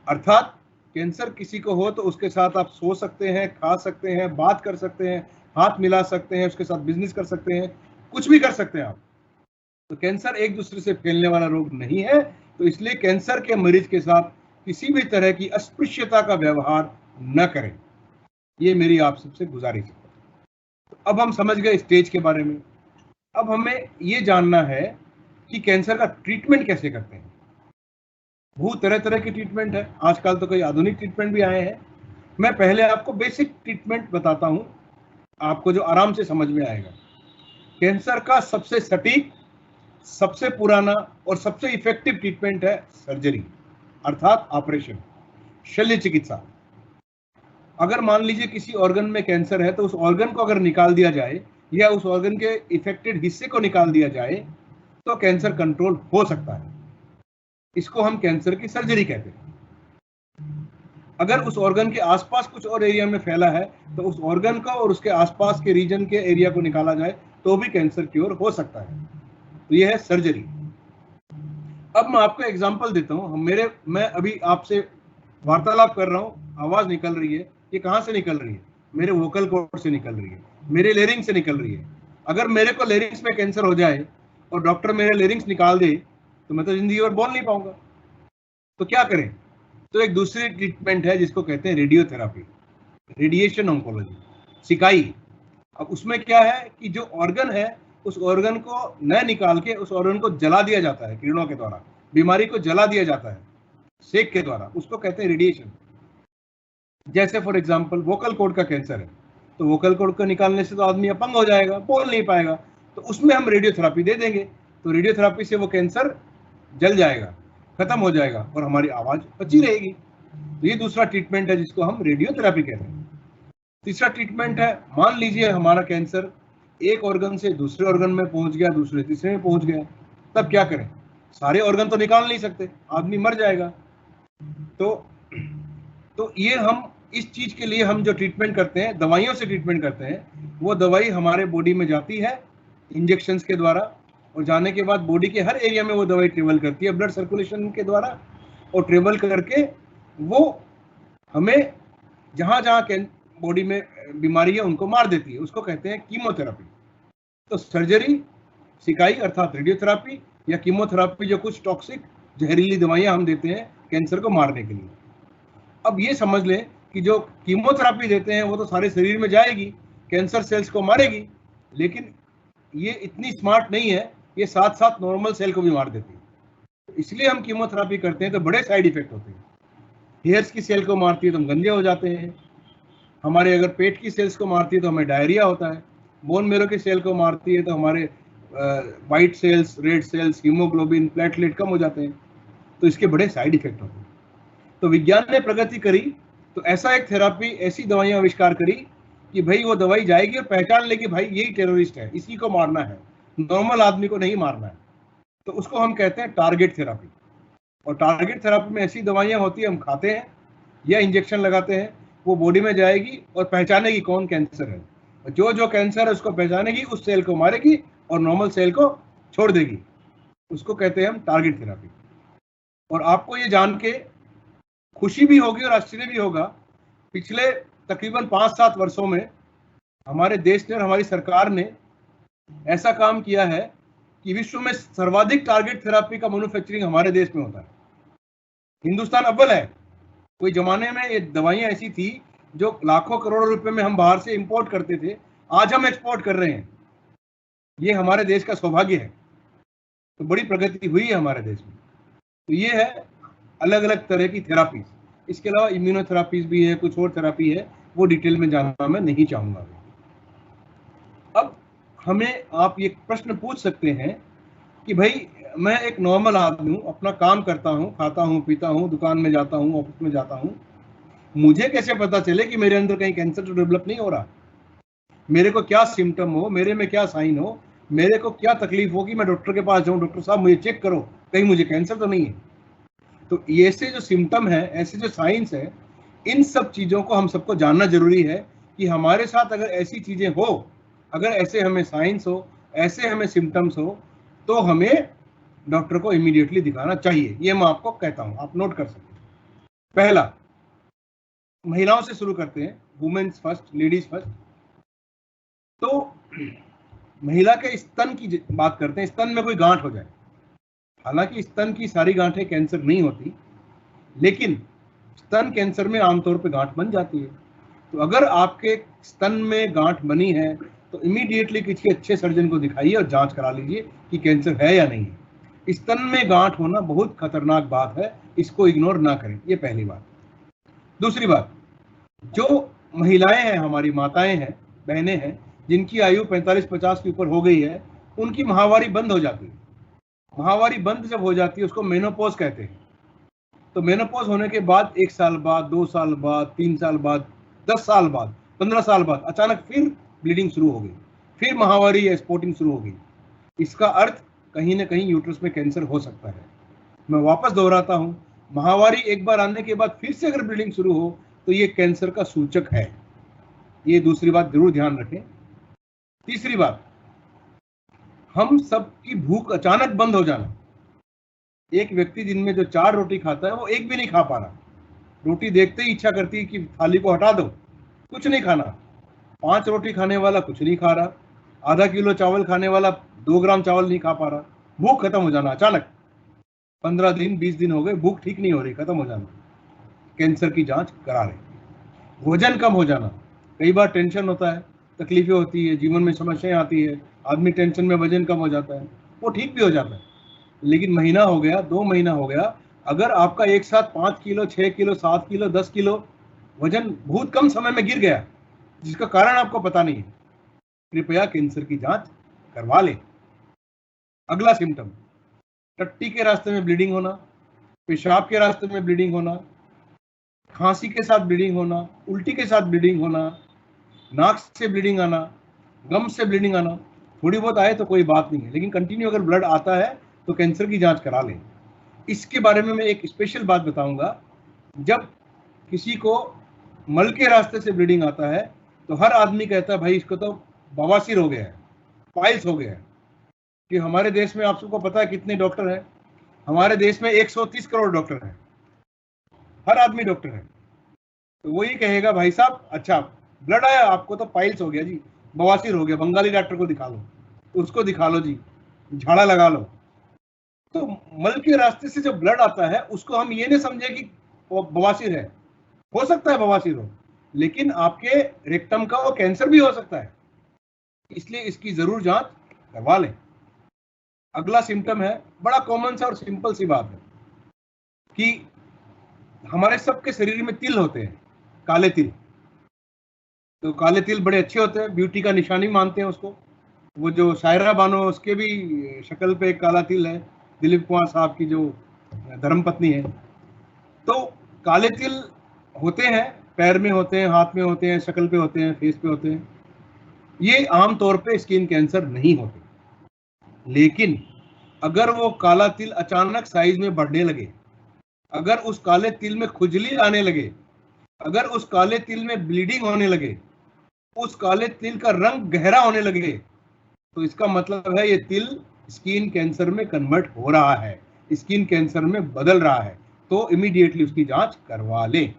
अर्थात कैंसर किसी को हो तो उसके साथ आप सो सकते हैं, खा सकते हैं, बात कर सकते हैं, हाथ मिला सकते हैं, उसके साथ बिजनेस कर सकते हैं, कुछ भी कर सकते हैं आप। तो कैंसर एक दूसरे से फैलने वाला रोग नहीं है। तो इसलिए कैंसर के मरीज के साथ किसी भी तरह की अस्पृश्यता का व्यवहार न करें, ये मेरी आप सबसे गुजारिश है। तो अब हम समझ गए स्टेज के बारे में। अब हमें ये जानना है कि कैंसर का ट्रीटमेंट कैसे करते हैं। बहुत तरह तरह की ट्रीटमेंट है, आजकल तो कई आधुनिक ट्रीटमेंट भी आए हैं। मैं पहले आपको बेसिक ट्रीटमेंट बताता हूं, आपको जो आराम से समझ में आएगा। कैंसर का सबसे सटीक, सबसे पुराना और सबसे इफेक्टिव ट्रीटमेंट है सर्जरी, अर्थात ऑपरेशन, शल्य चिकित्सा। अगर मान लीजिए किसी ऑर्गन में कैंसर है तो उस ऑर्गन को अगर निकाल दिया जाए या उस ऑर्गन के इफेक्टेड हिस्से को निकाल दिया जाए तो कैंसर कंट्रोल हो सकता है। इसको हम कैंसर की सर्जरी कहते हैं। अगर उस ऑर्गन के आसपास कुछ और एरिया में फैला है तो उस ऑर्गन को और उसके आसपास के रीजन के एरिया को निकाला जाए तो भी कैंसर क्योर हो सकता है। तो यह है सर्जरी। अब मैं आपको एग्जांपल देता हूं। मैं अभी आपसे वार्तालाप कर रहा हूं, आवाज निकल रही है, ये कहां से निकल रही है? मेरे वोकल कॉर्ड से निकल रही है, मेरे लेरिंग्स से निकल रही है। अगर मेरे को लेरिंग्स में कैंसर हो जाए और डॉक्टर मेरे लेरिंग्स निकाल दे तो मैं तो जिंदगी भर बोल नहीं पाऊंगा। तो क्या करें? तो एक दूसरी ट्रीटमेंट है जिसको कहते हैं रेडियोथेरापी, रेडिएशन ऑन्कोलॉजी, सिकाई। अब उसमें क्या है कि जो ऑर्गन है उस ऑर्गन को न निकाल के उस ऑर्गन को जला दिया जाता है किरणों के द्वारा, बीमारी को जला दिया जाता है सेक के द्वारा, उसको कहते हैं रेडिएशन। जैसे फॉर एग्जांपल वोकल कॉर्ड का कैंसर है तो वोकल कॉर्ड को निकालने से तो आदमी अपंग हो जाएगा, बोल नहीं पाएगा, तो उसमें हम रेडियोथेरापी दे देंगे। तो रेडियोथेरापी से वो कैंसर जल जाएगा, खत्म हो जाएगा और हमारी आवाज बची रहेगी। तो ये दूसरा ट्रीटमेंट है जिसको हम रेडियोथेरापी कहते हैं। तीसरा ट्रीटमेंट है, मान लीजिए हमारा कैंसर एक ऑर्गन से दूसरे ऑर्गन में पहुंच गया, दूसरे तीसरे में पहुंच गया, तब क्या करें? सारे ऑर्गन तो निकाल नहीं सकते, आदमी मर जाएगा। तो ये हम इस चीज के लिए हम जो ट्रीटमेंट करते हैं, दवाइयों से ट्रीटमेंट करते हैं, वो दवाई हमारे बॉडी में जाती है इंजेक्शंस के द्वारा और जाने के बाद बॉडी के हर एरिया में वो दवाई ट्रेवल करती है ब्लड सर्कुलेशन के द्वारा, और ट्रेवल करके वो हमें जहाँ जहाँ बॉडी में बीमारी है उनको मार देती है। उसको कहते हैं कीमोथेरेपी। तो सर्जरी, सिकाई अर्थात रेडियोथेरापी या कीमोथेरापी, जो कुछ टॉक्सिक जहरीली दवाइयाँ हम देते हैं कैंसर को मारने के लिए। अब ये समझ लें कि जो कीमोथेरापी देते हैं वो तो सारे शरीर में जाएगी, कैंसर सेल्स को मारेगी, लेकिन ये इतनी स्मार्ट नहीं है, ये साथ साथ नॉर्मल सेल को भी मार देती है। इसलिए हम कीमोथेरापी करते हैं तो बड़े साइड इफेक्ट होते हैं। हेयर्स की सेल को मारती है तो हम गंदे हो जाते हैं, हमारे अगर पेट की सेल्स को मारती है तो हमें डायरिया होता है, बोन मेरो की सेल को मारती है तो हमारे white cells, red cells, haemoglobin, platelet कम हो जाते हैं। तो इसके बड़े साइड इफेक्ट होते हैं। तो विज्ञान ने प्रगति करी तो ऐसा एक थेरापी, ऐसी दवाइयां आविष्कार करी कि भाई वो दवाई जाएगी और पहचान लेगी भाई यही टेररिस्ट है, इसी को मारना है, नॉर्मल आदमी को नहीं मारना है। तो उसको हम कहते हैं टारगेट थेरापी। और टारगेट थेरापी में ऐसी दवाइयां होती है, हम खाते हैं या इंजेक्शन लगाते हैं, वो बॉडी में जाएगी और पहचानेगी कौन कैंसर है, और जो जो कैंसर है उसको पहचानेगी, उस सेल को मारेगी और नॉर्मल सेल को छोड़ देगी। उसको कहते हैं हम टारगेट थेरापी। और आपको ये जान के खुशी भी होगी और आश्चर्य भी होगा, पिछले तकरीबन 5-7 वर्षों में हमारे देश ने और हमारी सरकार ने ऐसा काम किया है कि विश्व में सर्वाधिक टारगेट थेरापी का मैन्युफैक्चरिंग हमारे देश में होता है। हिंदुस्तान अव्वल है। कोई जमाने में ये दवाइयां ऐसी थी जो लाखों करोड़ों रुपए में हम बाहर से इंपोर्ट करते थे, आज हम एक्सपोर्ट कर रहे हैं। ये हमारे देश का सौभाग्य है। तो बड़ी प्रगति हुई है हमारे देश में। तो ये है अलग अलग तरह की थेरापीज। इसके अलावा इम्यूनोथेरापीज भी है, कुछ और थेरापी है, वो डिटेल में जानना मैं नहीं चाहूंगा। अब हमें आप ये प्रश्न पूछ सकते हैं कि भाई मैं एक नॉर्मल आदमी हूँ, अपना काम करता हूँ, खाता हूँ, पीता हूँ, दुकान में जाता हूँ, ऑफिस में जाता हूँ, मुझे कैसे पता चले कि मेरे अंदर कहीं कैंसर तो डेवलप नहीं हो रहा? मेरे को क्या सिम्टम हो, मेरे में क्या साइन हो, मेरे को क्या तकलीफ हो कि मैं डॉक्टर के पास जाऊँ, डॉक्टर साहब मुझे चेक करो कहीं मुझे कैंसर तो नहीं है। तो ऐसे जो सिम्टम है, ऐसे जो साइंस है, इन सब चीज़ों को हम सबको जानना जरूरी है कि हमारे साथ अगर ऐसी चीज़ें हो, अगर ऐसे हमें साइंस हो, ऐसे हमें सिम्टम्स हो, तो हमें डॉक्टर को इमीडिएटली दिखाना चाहिए। ये मैं आपको कहता हूँ, आप नोट कर सकते हैं। पहला, महिलाओं से शुरू करते हैं, वुमेन्स फर्स्ट, लेडीज फर्स्ट। तो महिला के स्तन की बात करते हैं। स्तन में कोई गांठ हो जाए, हालांकि स्तन की सारी गांठें कैंसर नहीं होती, लेकिन स्तन कैंसर में आमतौर पर गांठ बन जाती है। तो अगर आपके स्तन में गांठ बनी है तो इमीडिएटली किसी अच्छे सर्जन को दिखाइए और जांच करा लीजिए कि कैंसर है या नहीं है। स्तन में गांठ होना बहुत खतरनाक बात है, इसको इग्नोर ना करें, ये पहली बात। दूसरी बात, जो महिलाएं हैं, हमारी माताएं हैं, बहनें हैं, जिनकी आयु 45-50 के ऊपर हो गई है, उनकी माहवारी बंद हो जाती है। माहवारी बंद जब हो जाती है उसको मेनोपॉज कहते हैं। तो मेनोपॉज होने के बाद 1 साल बाद, 2 साल बाद, 3 साल बाद, 10 साल बाद, 15 साल बाद अचानक फिर ब्लीडिंग शुरू हो गई, फिर माहवारी या स्पॉटिंग शुरू हो गई। इसका अर्थ कहीं ना कहीं यूट्रस में कैंसर हो सकता है। मैं वापस दोहराता हूँ, माहवारी एक बार आने के बाद फिर से अगर ब्लीडिंग शुरू हो तो ये कैंसर का सूचक है। ये दूसरी बात जरूर ध्यान रखें। तीसरी बात, हम सबकी भूख अचानक बंद हो जाना। एक व्यक्ति दिन में जो 4 रोटी खाता है वो एक भी नहीं खा पा रहा। रोटी देखते ही इच्छा करती है कि थाली को हटा दो, कुछ नहीं खाना। 5 रोटी खाने वाला कुछ नहीं खा रहा, आधा किलो चावल खाने वाला 2 ग्राम चावल नहीं खा पा रहा। भूख खत्म हो जाना अचानक, 15 दिन 20 दिन हो गए, भूख ठीक नहीं हो रही, खत्म हो जाना, कैंसर की जांच करा रहे। वजन कम हो जाना, कई बार टेंशन होता है, तकलीफें होती है, जीवन में समस्याएं आती है, आदमी टेंशन में वजन कम हो जाता है, वो ठीक भी हो जाता है। लेकिन महीना हो गया, 2 महीना हो गया, अगर आपका एक साथ 5 किलो, 6 किलो, 7 किलो, 10 किलो वजन बहुत कम समय में गिर गया, जिसका कारण आपको पता नहीं है, कृपया कैंसर की जांच करवा लें। अगला सिम्टम, टट्टी के रास्ते में ब्लीडिंग होना, पेशाब के रास्ते में ब्लीडिंग होना, खांसी के साथ ब्लीडिंग होना, उल्टी के साथ ब्लीडिंग होना, नाक से ब्लीडिंग आना, गम से ब्लीडिंग आना। थोड़ी बहुत आए तो कोई बात नहीं है, लेकिन कंटिन्यू अगर ब्लड आता है तो कैंसर की जांच करा लें। इसके बारे में मैं एक स्पेशल बात बताऊंगा। जब किसी को मल के रास्ते से ब्लीडिंग आता है तो हर आदमी कहता है भाई इसको तो बवासीर हो गया है, पाइल्स हो गया है। कि हमारे देश में आप सबको पता है कितने डॉक्टर हैं? हमारे देश में 130 करोड़ डॉक्टर हैं, हर आदमी डॉक्टर है। तो वो ये कहेगा भाई साहब अच्छा ब्लड आया आपको तो पाइल्स हो गया जी, बवासीर हो गया, बंगाली डॉक्टर को दिखा लो, उसको दिखा लो जी, झाड़ा लगा लो। तो मल के रास्ते से जो ब्लड आता है उसको हम ये नहीं समझे कि वो बवासीर है, हो सकता है बवासीर हो, लेकिन आपके रेक्टम का वो कैंसर भी हो सकता है, इसलिए इसकी जरूर जांच करवा लें। अगला सिम्टम है, बड़ा कॉमन सा और सिंपल सी बात है कि हमारे सबके शरीर में तिल होते हैं, काले तिल। तो काले तिल बड़े अच्छे होते हैं, ब्यूटी का निशानी मानते हैं उसको। वो जो शायरा बानो उसके भी शक्ल पे एक काला तिल है, दिलीप कुमार साहब की जो धर्मपत्नी है। तो काले तिल होते हैं, पैर में होते हैं, हाथ में होते हैं, शक्ल पे होते हैं, फेस पे होते हैं। ये आमतौर पे स्किन कैंसर नहीं होते, लेकिन अगर वो काला तिल अचानक साइज में बढ़ने लगे, अगर उस काले तिल में खुजली आने लगे, अगर उस काले तिल में ब्लीडिंग होने लगे, उस काले तिल का रंग गहरा होने लगे, तो इसका मतलब है ये तिल स्किन कैंसर में कन्वर्ट हो रहा है, स्किन कैंसर में बदल रहा है। तो इमीडिएटली उसकी जांच करवा लें।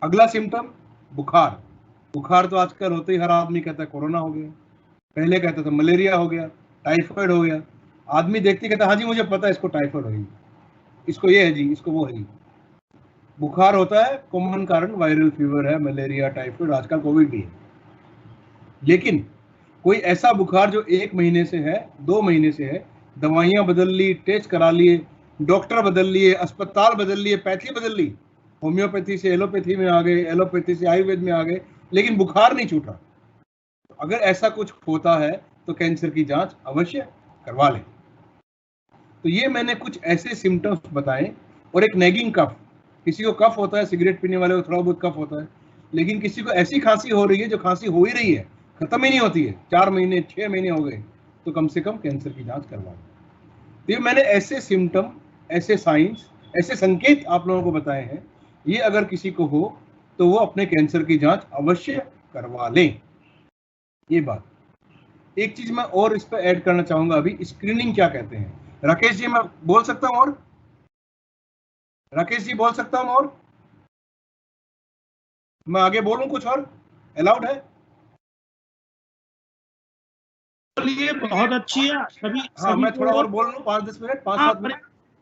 अगला सिम्टम बुखार। बुखार तो आजकल होते ही हर आदमी कहता है कोरोना हो गया, पहले कहता था मलेरिया हो गया, टाइफाइड हो गया। आदमी देखते कहता हाँ जी मुझे पता है इसको टाइफाइड हो गई, इसको ये है जी, इसको वो है जी। बुखार होता है, कॉमन कारण वायरल फीवर है, मलेरिया, टाइफाइड, आजकल कोविड भी है। लेकिन कोई ऐसा बुखार जो 1 महीने से है, 2 महीने से है, दवाइयां बदल ली, टेस्ट करा लिए, डॉक्टर बदल लिए, अस्पताल बदल लिए, पैथी बदल ली, होम्योपैथी से एलोपैथी में आ गए, एलोपैथी से आयुर्वेद में आ गए, लेकिन बुखार नहीं छूटा। तो अगर ऐसा कुछ होता है तो कैंसर की जांच अवश्य करवा लें। तो ये मैंने कुछ ऐसे सिम्टम्स बताए। और एक नैगिंग कफ, किसी को कफ होता है, सिगरेट पीने वाले को थोड़ा बहुत कफ होता है, लेकिन किसी को ऐसी खांसी हो रही है जो खांसी हो ही रही है, खत्म ही नहीं होती है, 4 महीने 6 महीने हो गए, तो कम से कम कैंसर की जांच करवा लें। तो ये मैंने ऐसे सिम्टम, ऐसे साइंस, ऐसे संकेत आप लोगों को बताए हैं, ये अगर किसी को हो तो वो अपने कैंसर की जांच अवश्य करवा लें। ये बात। एक चीज मैं और इस पर ऐड करना चाहूंगा, अभी स्क्रीनिंग क्या कहते हैं। राकेश जी मैं बोल सकता हूं? और राकेश जी बोल सकता हूं? और मैं आगे बोलूं कुछ और? अलाउड है? बोलिए, बहुत अच्छी है। सभी हाँ, मैं थोड़ा और बोल लूं, 5-10 मिनट, 5-7 मिनट।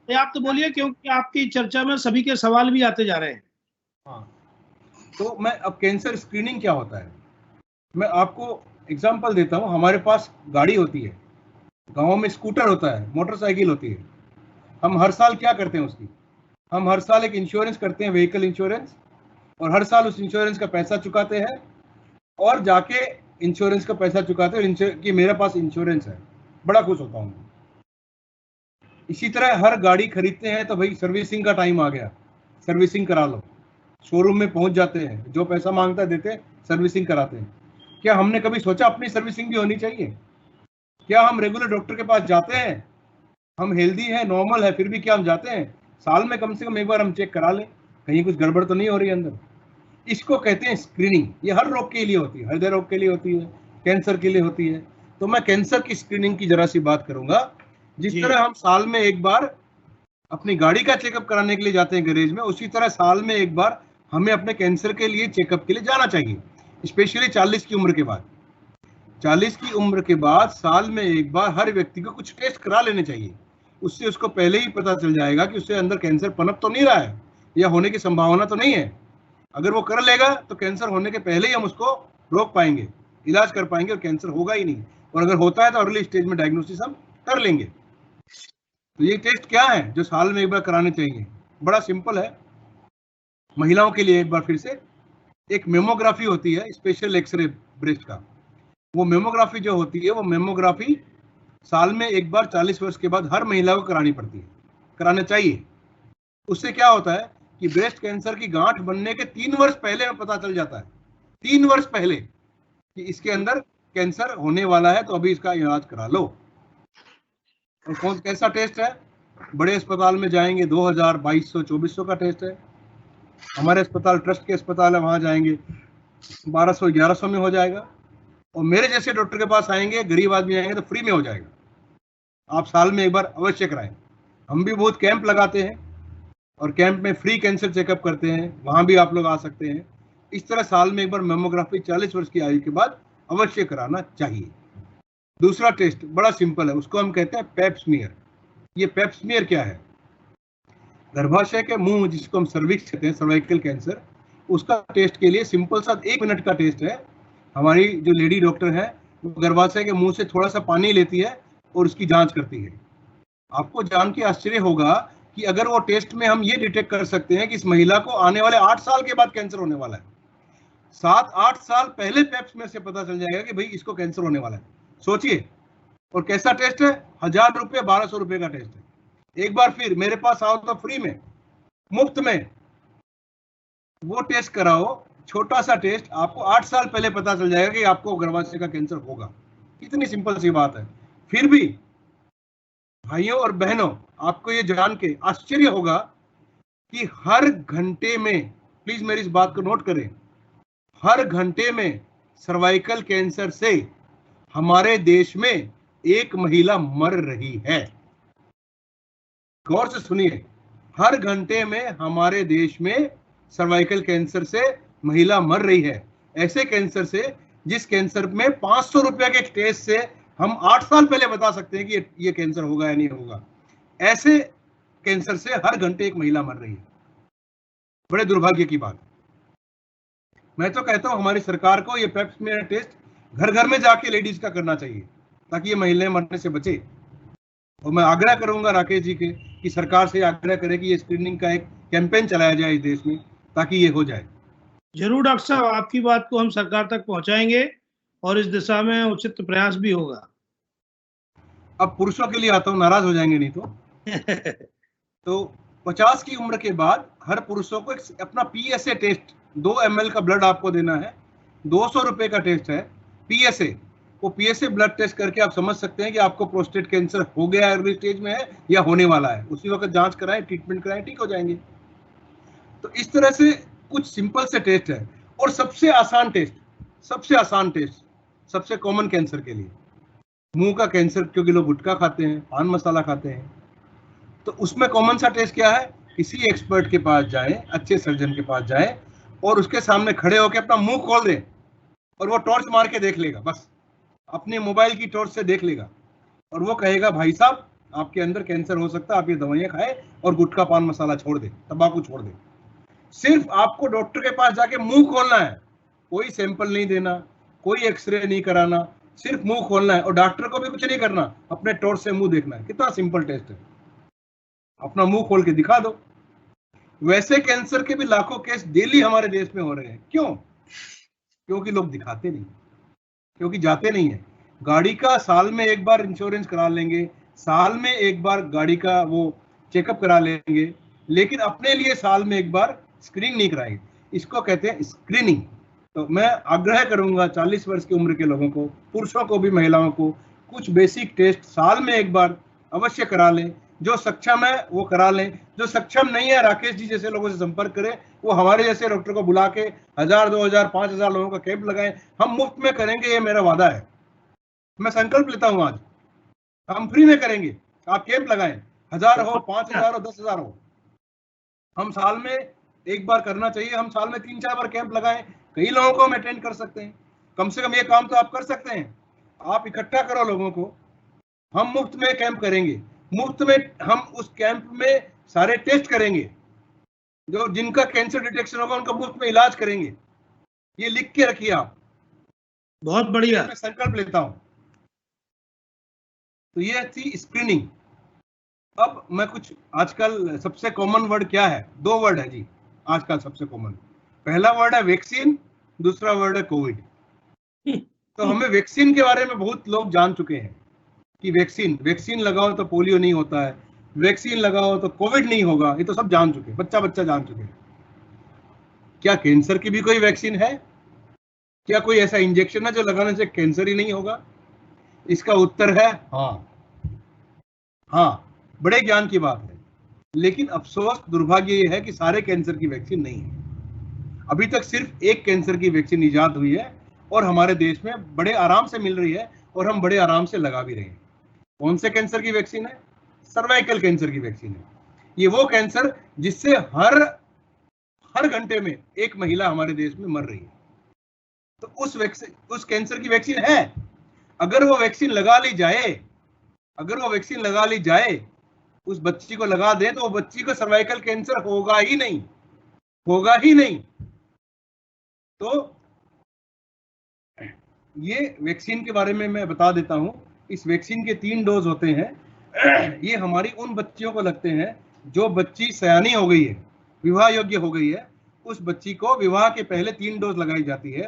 आप तो बोलिए, क्योंकि आपकी चर्चा में सभी के सवाल भी आते जा रहे हैं। हाँ, तो मैं अब कैंसर स्क्रीनिंग क्या होता है मैं आपको एग्जांपल देता हूं। हमारे पास गाड़ी होती है, गांव में स्कूटर होता है, मोटरसाइकिल होती है। हम हर साल क्या करते हैं उसकी, हम हर साल एक इंश्योरेंस करते हैं, व्हीकल इंश्योरेंस, और हर साल उस इंश्योरेंस का पैसा चुकाते हैं, और जाके इंश्योरेंस का पैसा चुकाते हैं कि मेरे पास इंश्योरेंस है, बड़ा खुश होता हूँ। इसी तरह हर गाड़ी खरीदते हैं तो भाई सर्विसिंग का टाइम आ गया, सर्विसिंग करा लो। शोरूम में पहुंच जाते हैं, जो पैसा मांगता है देते, सर्विसिंग कराते हैं। क्या हमने कभी सोचा अपनी सर्विसिंग भी होनी चाहिए? क्या हम रेगुलर डॉक्टर के पास जाते हैं? हम हेल्दी हैं, नॉर्मल है, फिर भी क्या हम जाते हैं? साल में कम से कम एक बार हम चेक करा लें, कहीं कुछ गड़बड़ तो नहीं हो रही है अंदर। इसको कहते हैं स्क्रीनिंग। ये हर रोग के लिए होती है, हृदय रोग के लिए होती है, कैंसर के लिए होती है। तो मैं कैंसर की स्क्रीनिंग की जरा सी बात करूंगा। जिस तरह हम साल में एक बार अपनी गाड़ी का चेकअप कराने के लिए जाते हैं गैरेज में, उसी तरह साल में एक बार हमें अपने कैंसर के लिए चेकअप के लिए जाना चाहिए, स्पेशली 40 की उम्र के बाद। 40 की उम्र के बाद साल में एक बार हर व्यक्ति को कुछ टेस्ट करा लेने चाहिए। उससे उसको पहले ही पता चल जाएगा कि उससे अंदर कैंसर पनप तो नहीं रहा है, या होने की संभावना तो नहीं है। अगर वो कर लेगा तो कैंसर होने के पहले ही हम उसको रोक पाएंगे, इलाज कर पाएंगे, और कैंसर होगा ही नहीं। और अगर होता है तो अर्ली स्टेज में डायग्नोसिस हम कर लेंगे। तो ये टेस्ट क्या है जो साल में एक बार कराने चाहिए? बड़ा सिंपल है। महिलाओं के लिए एक बार फिर से एक मेमोग्राफी होती है, स्पेशल एक्सरे ब्रेस्ट का। वो मेमोग्राफी जो होती है, वो मेमोग्राफी साल में एक बार 40 वर्ष के बाद हर महिला को करानी पड़ती है, कराना चाहिए। उससे क्या होता है कि ब्रेस्ट कैंसर की गांठ बनने के 3 वर्ष पहले पता चल जाता है, 3 वर्ष पहले, कि इसके अंदर कैंसर होने वाला है, तो अभी इसका इलाज करा लो। और कौन कैसा टेस्ट है? बड़े अस्पताल में जाएंगे 2000, 2200, 2400 का टेस्ट है। हमारे अस्पताल ट्रस्ट के अस्पताल है, वहां जाएंगे 1200, 1100 में हो जाएगा। और मेरे जैसे डॉक्टर के पास आएंगे, गरीब आदमी आएंगे तो फ्री में हो जाएगा। आप साल में एक बार अवश्य कराएं। हम भी बहुत कैंप लगाते हैं और कैंप में फ्री कैंसर चेकअप करते हैं, वहां भी आप लोग आ सकते हैं। इस तरह साल में एक बार मेमोग्राफी 40 वर्ष की आयु के बाद अवश्य कराना चाहिए। दूसरा टेस्ट बड़ा सिंपल है, उसको हम कहते हैं पेप स्मीयर। ये पेप स्मीयर क्या है? गर्भाशय के मुंह, जिसको हम सर्विक्स कहते हैं, सर्वाइकल कैंसर, उसका टेस्ट के लिए सिंपल सा 1 मिनट का टेस्ट है। हमारी जो लेडी डॉक्टर है वो गर्भाशय के मुंह से थोड़ा सा पानी लेती है और उसकी जांच करती है। आपको जान के आश्चर्य होगा कि अगर वो टेस्ट में हम ये डिटेक्ट कर सकते हैं कि इस महिला को आने वाले 8 साल के बाद कैंसर होने वाला है। 7-8 साल पहले पेप्स में से पता चल जाएगा कि भाई इसको कैंसर होने वाला है। सोचिए, और कैसा टेस्ट है? 1000 रुपये, 1200 रुपये का टेस्ट है। एक बार फिर मेरे पास आओ तो फ्री में, मुफ्त में वो टेस्ट कराओ। छोटा सा टेस्ट, आपको 8 साल पहले पता चल जाएगा कि आपको गर्भाशय का कैंसर होगा। कितनी सिंपल सी बात है। फिर भी भाइयों और बहनों, आपको ये जान के आश्चर्य होगा कि हर घंटे में, प्लीज मेरी इस बात को नोट करें, हर घंटे में सर्वाइकल कैंसर से हमारे देश में एक महिला मर रही है। गौर से सुनिए, हर घंटे में हमारे देश में सर्वाइकल कैंसर से महिला मर रही है। ऐसे कैंसर से जिस कैंसर में 500 रुपए के टेस्ट से हम 8 साल पहले बता सकते हैं कि ये कैंसर होगा या नहीं होगा, ऐसे कैंसर से हर घंटे एक महिला मर रही है। बड़े दुर्भाग्य की बात। मैं तो कहता हूं हमारी सरकार को ये पेप स्मीयर टेस्ट घर घर में जाके लेडीज का करना चाहिए, ताकि ये महिलाएं मरने से बचे। और मैं आग्रह करूंगा राकेश जी के कि सरकार से आग्रह करें कि ये स्क्रीनिंग का एक कैंपेन चलाया जाए इस देश में, ताकि ये हो जाए। जरूर डॉक्टर साहब, आपकी बात को हम सरकार तक पहुंचाएंगे और इस दिशा में उचित प्रयास भी होगा। अब पुरुषों के लिए आता हूं, नाराज हो जाएंगे नहीं तो 50 की उम्र के बाद हर पुरुषों को एक अपना PSA टेस्ट, 2 ml का ब्लड आपको देना है। 200 रुपए का टेस्ट है PSA। वो PSA ब्लड टेस्ट करके आप समझ सकते हैं कि आपको प्रोस्टेट कैंसर हो गया है, अर्ली स्टेज में है या होने वाला है। उसी वक्त जांच कराएं, ट्रीटमेंट कराएं, ठीक हो जाएंगे। तो इस तरह से कुछ सिंपल से टेस्ट है। और सबसे आसान टेस्ट, सबसे कॉमन कैंसर के लिए, मुंह का कैंसर, क्योंकि लोग गुटखा खाते हैं, पान मसाला खाते हैं, तो उसमें कॉमन सा टेस्ट क्या है? किसी एक्सपर्ट के पास जाएं, अच्छे सर्जन के पास जाएं और उसके सामने खड़े होकर अपना मुंह खोल दें और वो टॉर्च मार के देख लेगा, बस अपने मोबाइल की टॉर्च से देख लेगा और वो कहेगा भाई साहब आपके अंदर कैंसर हो सकता है, आप ये दवाइयां खाएं और गुटखा पान मसाला छोड़ दे, तंबाकू छोड़ दे। सिर्फ आपको डॉक्टर के पास जाके मुंह खोलना है, कोई सैंपल नहीं देना, कोई एक्सरे नहीं कराना, सिर्फ मुंह खोलना है और डॉक्टर को भी कुछ नहीं करना, अपने टॉर्च से मुंह देखना है। कितना सिंपल टेस्ट है, अपना मुंह खोल के दिखा दो। वैसे कैंसर के भी लाखों केस डेली हमारे देश में हो रहे हैं। क्यों? क्योंकि लोग दिखाते नहीं, क्योंकि जाते नहीं है। गाड़ी का साल में एक बार इंश्योरेंस करा लेंगे, साल में एक बार गाड़ी का वो चेकअप करा लेंगे, लेकिन अपने लिए साल में एक बार स्क्रीनिंग नहीं कराएंगे। इसको कहते हैं स्क्रीनिंग। तो मैं आग्रह करूंगा 40 वर्ष की उम्र के लोगों को, पुरुषों को भी, महिलाओं को, कुछ बेसिक टेस्ट साल में एक बार अवश्य करा लें। जो सक्षम है वो करा लें, जो सक्षम नहीं है राकेश जी जैसे लोगों से संपर्क करें, वो हमारे जैसे डॉक्टर को बुला के 1000, 2000, 5000 लोगों का कैंप लगाएं। हम मुफ्त में करेंगे, ये मेरा वादा है। मैं संकल्प लेता हूं आज, हम फ्री में करेंगे। आप कैंप लगाएं, 1000 हो, 5000 हो, 10,000 हो, हम साल में एक बार करना चाहिए। हम साल में 3-4 बार कैंप लगाएं, कई लोगों को हम अटेंड कर सकते हैं। कम से कम ये काम तो आप कर सकते हैं। आप इकट्ठा करो लोगों को, हम मुफ्त में कैंप करेंगे। मुफ्त में हम उस कैंप में सारे टेस्ट करेंगे, जो जिनका कैंसर डिटेक्शन होगा उनका मुफ्त में इलाज करेंगे। ये लिख के रखिए आप। बहुत बढ़िया, मैं संकल्प लेता हूं। तो ये थी स्क्रीनिंग। अब मैं कुछ, आजकल सबसे कॉमन वर्ड क्या है? 2 वर्ड है जी आजकल सबसे कॉमन। पहला वर्ड है वैक्सीन, दूसरा वर्ड है कोविड। तो हमें वैक्सीन के बारे में बहुत लोग जान चुके हैं कि वैक्सीन लगाओ तो पोलियो नहीं होता है, वैक्सीन लगाओ तो कोविड नहीं होगा, ये तो सब जान चुके, बच्चा जान चुके हैं। क्या कैंसर की भी कोई वैक्सीन है? क्या कोई ऐसा इंजेक्शन है जो लगाने से कैंसर ही नहीं होगा? इसका उत्तर है हाँ। बड़े ज्ञान की बात है, लेकिन अफसोस, दुर्भाग्य यह है कि सारे कैंसर की वैक्सीन नहीं है। अभी तक सिर्फ एक कैंसर की वैक्सीन इजाद हुई है और हमारे देश में बड़े आराम से मिल रही है और हम बड़े आराम से लगा भी रहे हैं। कौन से कैंसर की वैक्सीन है? सर्वाइकल कैंसर की वैक्सीन है। ये वो कैंसर जिससे हर घंटे में एक महिला हमारे देश में मर रही है। तो उस कैंसर की वैक्सीन है। अगर वो वैक्सीन लगा ली जाए, उस बच्ची को लगा दें, तो वो बच्ची को सर्वाइकल कैंसर होगा ही नहीं। तो ये वैक्सीन के बारे में मैं बता देता हूं। इस वैक्सीन के 3 डोज होते हैं। ये हमारी उन बच्चियों को लगते हैं जो बच्ची सयानी हो गई है, विवाह योग्य हो गई है। उस बच्ची को विवाह के पहले 3 डोज लगाई जाती है।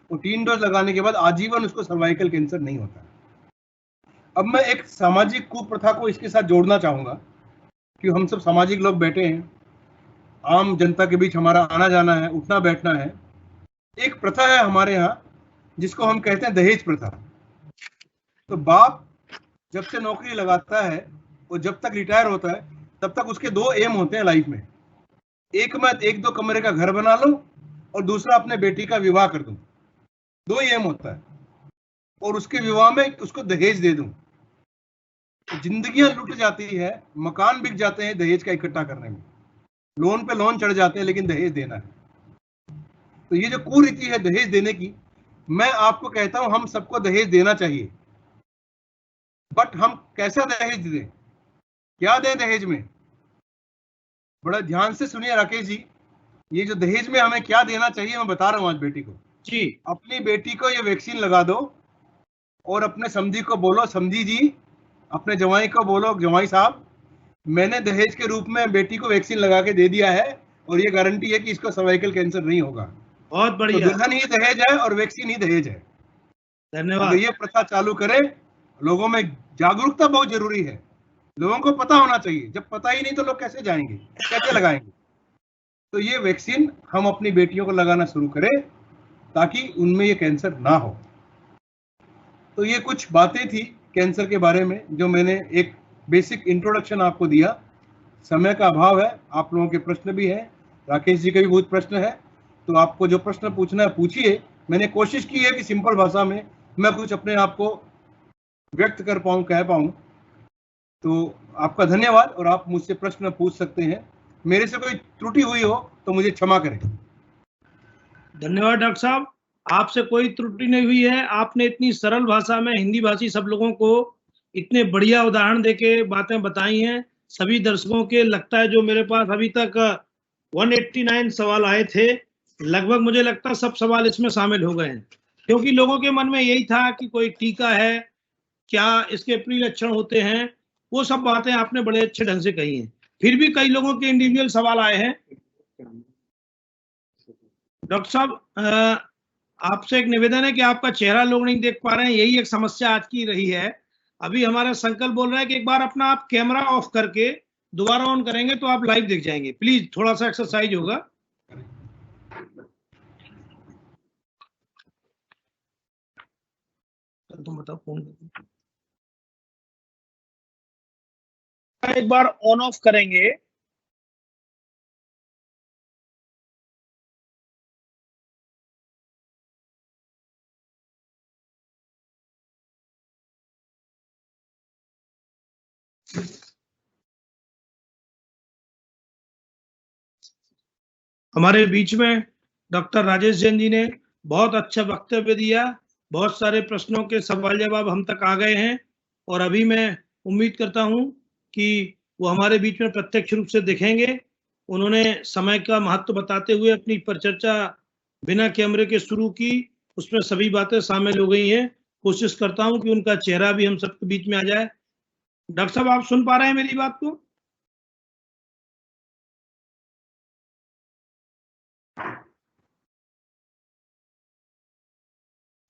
वो 3 डोज लगाने के बाद आजीवन उसको सर्वाइकल कैंसर नहीं होता। अब मैं एक सामाजिक कुप्रथा को इसके साथ जोड़ना चाहूंगा कि हम सब सामाजिक लोग बैठे हैं, आम जनता के बीच हमारा आना जाना है, उठना बैठना है। एक प्रथा है हमारे यहाँ जिसको हम कहते हैं दहेज प्रथा। तो बाप जब से नौकरी लगाता है और जब तक रिटायर होता है, तब तक उसके 2 एम होते हैं लाइफ में। एक, मैं 1-2 कमरे का घर बना लूं, और दूसरा अपने बेटी का विवाह कर दूं। 2 एम होता है। और उसके विवाह में उसको दहेज दे दूं। तो जिंदगियां लुट जाती है, मकान बिक जाते हैं दहेज का इकट्ठा करने में, लोन पे लोन चढ़ जाते हैं, लेकिन दहेज देना है। तो ये जो कुरीति है दहेज देने की, मैं आपको कहता हूं हम सबको दहेज देना चाहिए। बट हम कैसा दहेज दें, क्या दें दहेज में? बड़ा ध्यान से सुनिए राकेश जी, ये जो दहेज में हमें क्या देना चाहिए मैं बता रहा हूं आज बेटी को। जी, अपनी बेटी को ये वैक्सीन लगा दो, और अपने समधी को बोलो, समधी जी, अपने जवाई को बोलो, जवाई साहब, मैंने दहेज के रूप में बेटी को वैक्सीन लगा के दे दिया है, और ये गारंटी है कि इसको सर्वाइकल कैंसर नहीं होगा। बहुत बढ़िया। तो दुल्हन ही दहेज है और वैक्सीन ही दहेज है। धन्यवाद। तो ये प्रथा चालू करें। लोगों में जागरूकता बहुत जरूरी है, लोगों को पता होना चाहिए। जब पता ही नहीं तो लोग कैसे जाएंगे, कैसे लगाएंगे? तो ये वैक्सीन हम अपनी बेटियों को लगाना शुरू करें ताकि उनमें ये कैंसर ना हो। तो ये कुछ बातें थी कैंसर के बारे में, जो मैंने एक बेसिक इंट्रोडक्शन आपको दिया। समय का अभाव है, आप लोगों के प्रश्न भी हैं, राकेश जी के भी बहुत प्रश्न है। तो आपको जो प्रश्न पूछना है पूछिए। मैंने कोशिश की है कि सिंपल भाषा में मैं कुछ अपने आप को व्यक्त कर पाऊं, कह पाऊं। तो आपका धन्यवाद, और आप मुझसे प्रश्न पूछ सकते हैं। मेरे से कोई त्रुटि हुई हो तो मुझे क्षमा करें। धन्यवाद डॉक्टर साहब, आपसे कोई त्रुटि नहीं हुई है। आपने इतनी सरल भाषा में हिंदी भाषी सब लोगों को इतने बढ़िया उदाहरण देके बातें बताई हैं। सभी दर्शकों के लगता है, जो मेरे पास अभी तक 189 सवाल आए थे, लगभग मुझे लगता है सब सवाल इसमें शामिल हो गए हैं, क्योंकि लोगों के मन में यही था कि कोई टीका है क्या, इसके प्री लक्षण होते हैं, वो सब बातें आपने बड़े अच्छे ढंग से कही हैं। फिर भी कई लोगों के इंडिविजुअल सवाल आए हैं। डॉक्टर साहब, आपसे एक निवेदन है कि आपका चेहरा लोग नहीं देख पा रहे हैं, यही एक समस्या आज की रही है। अभी हमारा संकल्प बोल रहा है कि एक बार अपना आप कैमरा ऑफ करके दोबारा ऑन करेंगे तो आप लाइव दिख जाएंगे। प्लीज थोड़ा सा एक्सरसाइज होगा। तुम बताओ फोन, एक बार ऑन ऑफ करेंगे हमारे बीच में डॉक्टर राजेश जैन जी ने बहुत अच्छा वक्तव्य दिया। बहुत सारे प्रश्नों के सवाल जवाब हम तक आ गए हैं, और अभी मैं उम्मीद करता हूं कि वो हमारे बीच में प्रत्यक्ष रूप से दिखेंगे। उन्होंने समय का महत्व बताते हुए अपनी परिचर्चा बिना कैमरे के शुरू की, उसमें सभी बातें शामिल हो गई हैं। कोशिश करता हूं कि उनका चेहरा भी हम सबके बीच में आ जाए। डॉक्टर साहब, आप सुन पा रहे हैं मेरी बात को?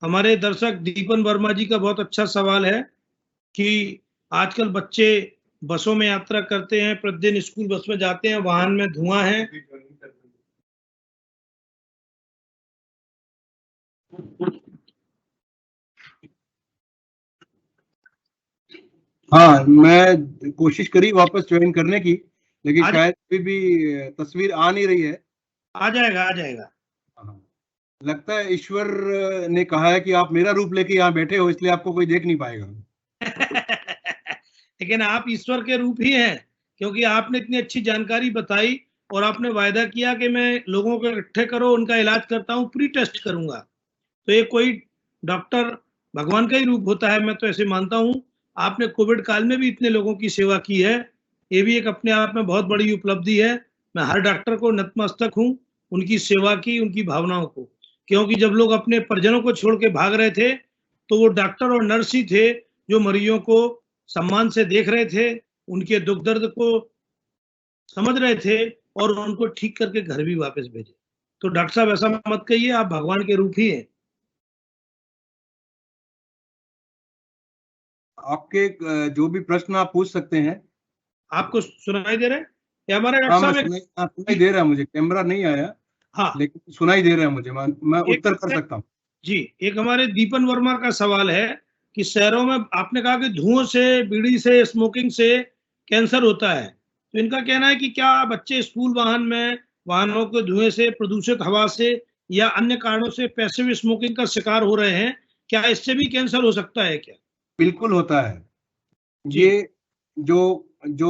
हमारे दर्शक दीपन वर्मा जी का बहुत अच्छा सवाल है कि आजकल बच्चे बसों में यात्रा करते हैं, प्रतिदिन स्कूल बस में जाते हैं, वाहन में धुआं है। हाँ, मैं कोशिश करी वापस ज्वाइन करने की, लेकिन शायद अभी भी तस्वीर आ नहीं रही है। आ जाएगा, आ जाएगा। लगता है ईश्वर ने कहा है कि आप मेरा रूप लेके यहाँ बैठे हो, इसलिए आपको कोई देख नहीं पाएगा। लेकिन आप ईश्वर के रूप ही हैं, क्योंकि आपने इतनी अच्छी जानकारी बताई और आपने वायदा किया कि मैं लोगों को इकट्ठे करो, उनका इलाज करता हूँ, प्री टेस्ट करूंगा। तो ये कोई डॉक्टर भगवान का ही रूप होता है, मैं तो ऐसे मानता हूँ। आपने कोविड काल में भी इतने लोगों की सेवा की है, ये भी एक अपने आप में बहुत बड़ी उपलब्धि है। मैं हर डॉक्टर को नतमस्तक हूँ, उनकी सेवा की, उनकी भावनाओं को, क्योंकि जब लोग अपने परिजनों को छोड़ के भाग रहे थे तो वो डॉक्टर और नर्स ही थे जो मरीजों को सम्मान से देख रहे थे, उनके दुख दर्द को समझ रहे थे और उनको ठीक करके घर भी वापस भेजे। तो डॉक्टर साहब ऐसा मत कहिए, आप भगवान के रूप ही हैं। आपके जो भी प्रश्न आप पूछ सकते हैं। आपको सुनाई दे रहा है? ये हमारे हाँ, डॉक्टर मैं साहब सुनाई दे रहा है मुझे, कैमरा नहीं आया हाँ, लेकिन सुनाई दे रहा है मुझे, मैं उत्तर कर सकता हूँ। जी, एक हमारे दीपन वर्मा का सवाल है कि शहरों में आपने कहा कि धुओं से, बीड़ी से, स्मोकिंग से कैंसर होता है। तो इनका कहना है कि क्या बच्चे स्कूल वाहन में वाहनों के धुएं से, प्रदूषित हवा से या अन्य कारणों से पैसिव स्मोकिंग का शिकार हो रहे हैं? क्या इससे भी कैंसर हो सकता है क्या? बिल्कुल होता है। जी, ये जो जो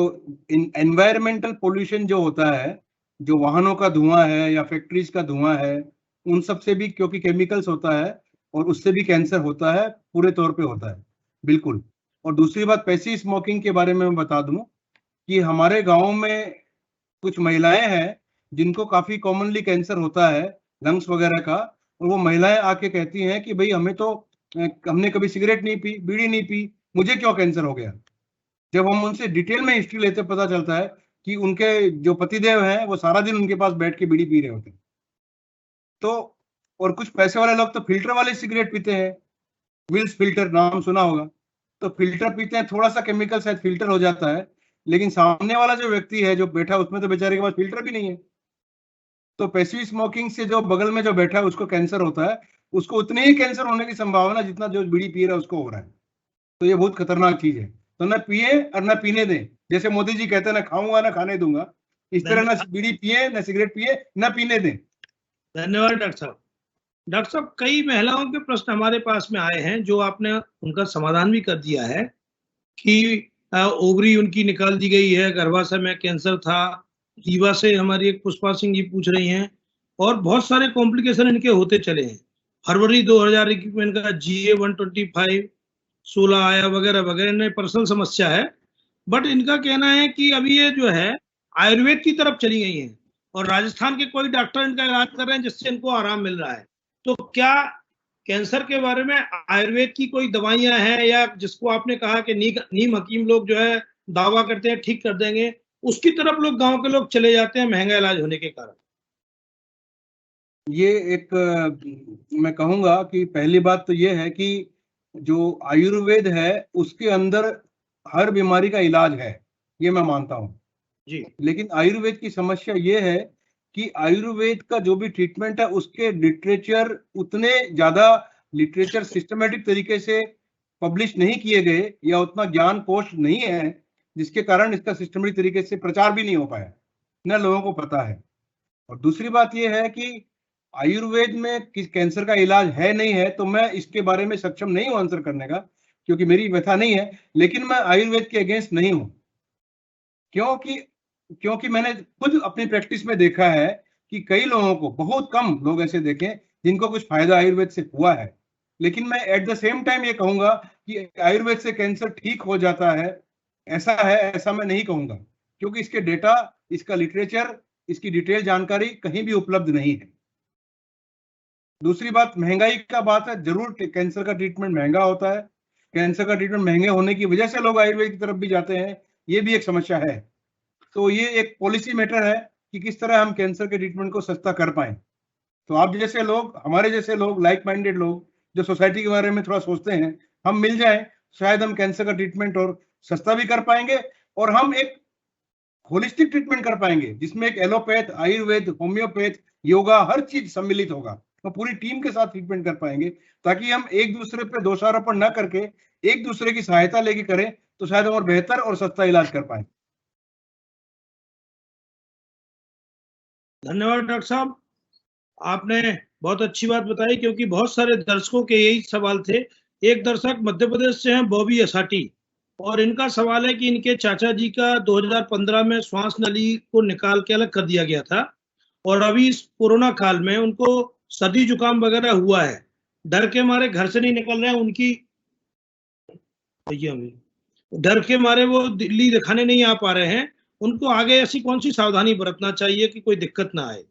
एनवायरमेंटल पोल्यूशन जो होता है, जो वाहनों का धुआं है या फैक्ट्रीज का धुआं है, उन सब से भी क्योंकि केमिकल्स होता है और उससे भी कैंसर होता है, पूरे तौर पे होता है, बिल्कुल। और दूसरी बात, पैसिव स्मोकिंग के बारे में मैं बता दूं कि हमारे गांव में कुछ महिलाएं हैं जिनको काफी कॉमनली कैंसर होता है, लंग्स वगैरह का, और वो महिलाएं आके कहती हैं कि भाई हमें तो हमने कभी सिगरेट नहीं पी, बीड़ी नहीं पी, मुझे क्यों कैंसर हो गया। जब हम उनसे डिटेल में हिस्ट्री लेते पता चलता है कि उनके जो पतिदेव हैं वो सारा दिन उनके पास बैठ के बीड़ी पी रहे होते हैं। तो और कुछ पैसे वाले लोग तो फिल्टर वाले सिगरेट पीते हैं, विल्स फिल्टर नाम सुना होगा। तो फिल्टर पीते हैं, थोड़ा सा केमिकल शायद फिल्टर हो जाता है, लेकिन सामने वाला जो व्यक्ति है जो बैठा उसमें तो बेचारे के पास फिल्टर भी नहीं है। तो पैसिव स्मोकिंग से जो बगल में जो बैठा है उसको कैंसर होता है, उसको उतनी ही कैंसर होने की संभावना जितना जो बीड़ी पी रहा है उसको हो रहा है। तो ये बहुत खतरनाक चीज है। तो न पिए और न पीने दें, जैसे मोदी जी कहते हैं ना खाऊंगा ना खाने दूंगा, इस तरह ना बीड़ी पिए न सिगरेट पिए न पीने दें। धन्यवाद डॉक्टर साहब। डॉक्टर साहब, कई महिलाओं के प्रश्न हमारे पास में आए हैं जो आपने उनका समाधान भी कर दिया है कि ओवरी उनकी निकाल दी गई है, गर्भाशय में कैंसर था, रीवा से हमारी एक पुष्पा सिंह जी पूछ रही हैं, और बहुत सारे कॉम्प्लिकेशन इनके होते चले हैं। फरवरी 2021 में इनका GA125 16 आया वगैरह वगैरह, इनमें पर्सनल समस्या है। बट इनका कहना है कि अभी ये जो है आयुर्वेद की तरफ चली गई हैं और राजस्थान के कोई डॉक्टर इनका इलाज कर रहे हैं जिससे इनको आराम मिल रहा है। तो क्या कैंसर के बारे में आयुर्वेद की कोई दवाइयां हैं, या जिसको आपने कहा कि नीम हकीम लोग जो है दावा करते हैं ठीक कर देंगे, उसकी तरफ लोग, गांव के लोग चले जाते हैं महंगा इलाज होने के कारण? ये एक मैं कहूंगा कि पहली बात तो ये है कि जो आयुर्वेद है उसके अंदर हर बीमारी का इलाज है, ये मैं मानता हूँ जी, लेकिन आयुर्वेद की समस्या ये है कि आयुर्वेद का जो भी ट्रीटमेंट है उसके लिटरेचर उतने ज्यादा लिटरेचर सिस्टमेटिक तरीके से पब्लिश नहीं किए गए या उतना ज्ञान कोश नहीं है, जिसके कारण इसका सिस्टमेटिक तरीके से प्रचार भी नहीं हो पाया, न लोगों को पता है। और दूसरी बात यह है कि आयुर्वेद में किस कैंसर का इलाज है नहीं है, तो मैं इसके बारे में सक्षम नहीं हूं आंसर करने का, क्योंकि मेरी व्यथा नहीं है। लेकिन मैं आयुर्वेद के अगेंस्ट नहीं हूं, क्योंकि क्योंकि मैंने खुद अपनी प्रैक्टिस में देखा है कि कई लोगों को, बहुत कम लोग ऐसे देखे जिनको कुछ फायदा आयुर्वेद से हुआ है। लेकिन मैं एट द सेम टाइम ये कहूंगा कि आयुर्वेद से कैंसर ठीक हो जाता है, ऐसा है ऐसा मैं नहीं कहूंगा, क्योंकि इसके डेटा, इसका लिटरेचर, इसकी डिटेल जानकारी कहीं भी उपलब्ध नहीं है। दूसरी बात, महंगाई का बात है, जरूर कैंसर का ट्रीटमेंट महंगा होता है, कैंसर का ट्रीटमेंट महंगे होने की वजह से लोग आयुर्वेद की तरफ भी जाते हैं, ये भी एक समस्या है। तो ये एक पॉलिसी मैटर है कि किस तरह हम कैंसर के ट्रीटमेंट को सस्ता कर पाए। तो आप जैसे लोग, हमारे जैसे लोग, लाइक माइंडेड लोग जो सोसाइटी के बारे में थोड़ा सोचते हैं, हम मिल जाएं, शायद हम कैंसर का ट्रीटमेंट और सस्ता भी कर पाएंगे, और हम एक होलिस्टिक ट्रीटमेंट कर पाएंगे जिसमें एक एलोपैथ, आयुर्वेद, होम्योपैथ, योगा, हर चीज सम्मिलित होगा। तो पूरी टीम के साथ ट्रीटमेंट कर पाएंगे, ताकि हम एक दूसरे पे दोषारोपण न करके एक दूसरे की सहायता लेके करें, तो शायद हम और बेहतर और सस्ता इलाज कर पाए। धन्यवाद डॉक्टर साहब। आपने बहुत अच्छी बात बताई, क्योंकि बहुत सारे दर्शकों के यही सवाल थे। एक दर्शक मध्य प्रदेश से हैं, बॉबी असाटी, और इनका सवाल है कि इनके चाचा जी का 2015 में श्वास नली को निकाल के अलग कर दिया गया था, और अभी इस कोरोना काल में उनको सर्दी जुकाम वगैरह हुआ है, डर के मारे घर से नहीं निकल रहे हैं। उनकी डर के मारे वो दिल्ली दिखाने नहीं आ पा रहे हैं। उनको आगे ऐसी कौन सी सावधानी बरतना चाहिए कि कोई दिक्कत ना आए?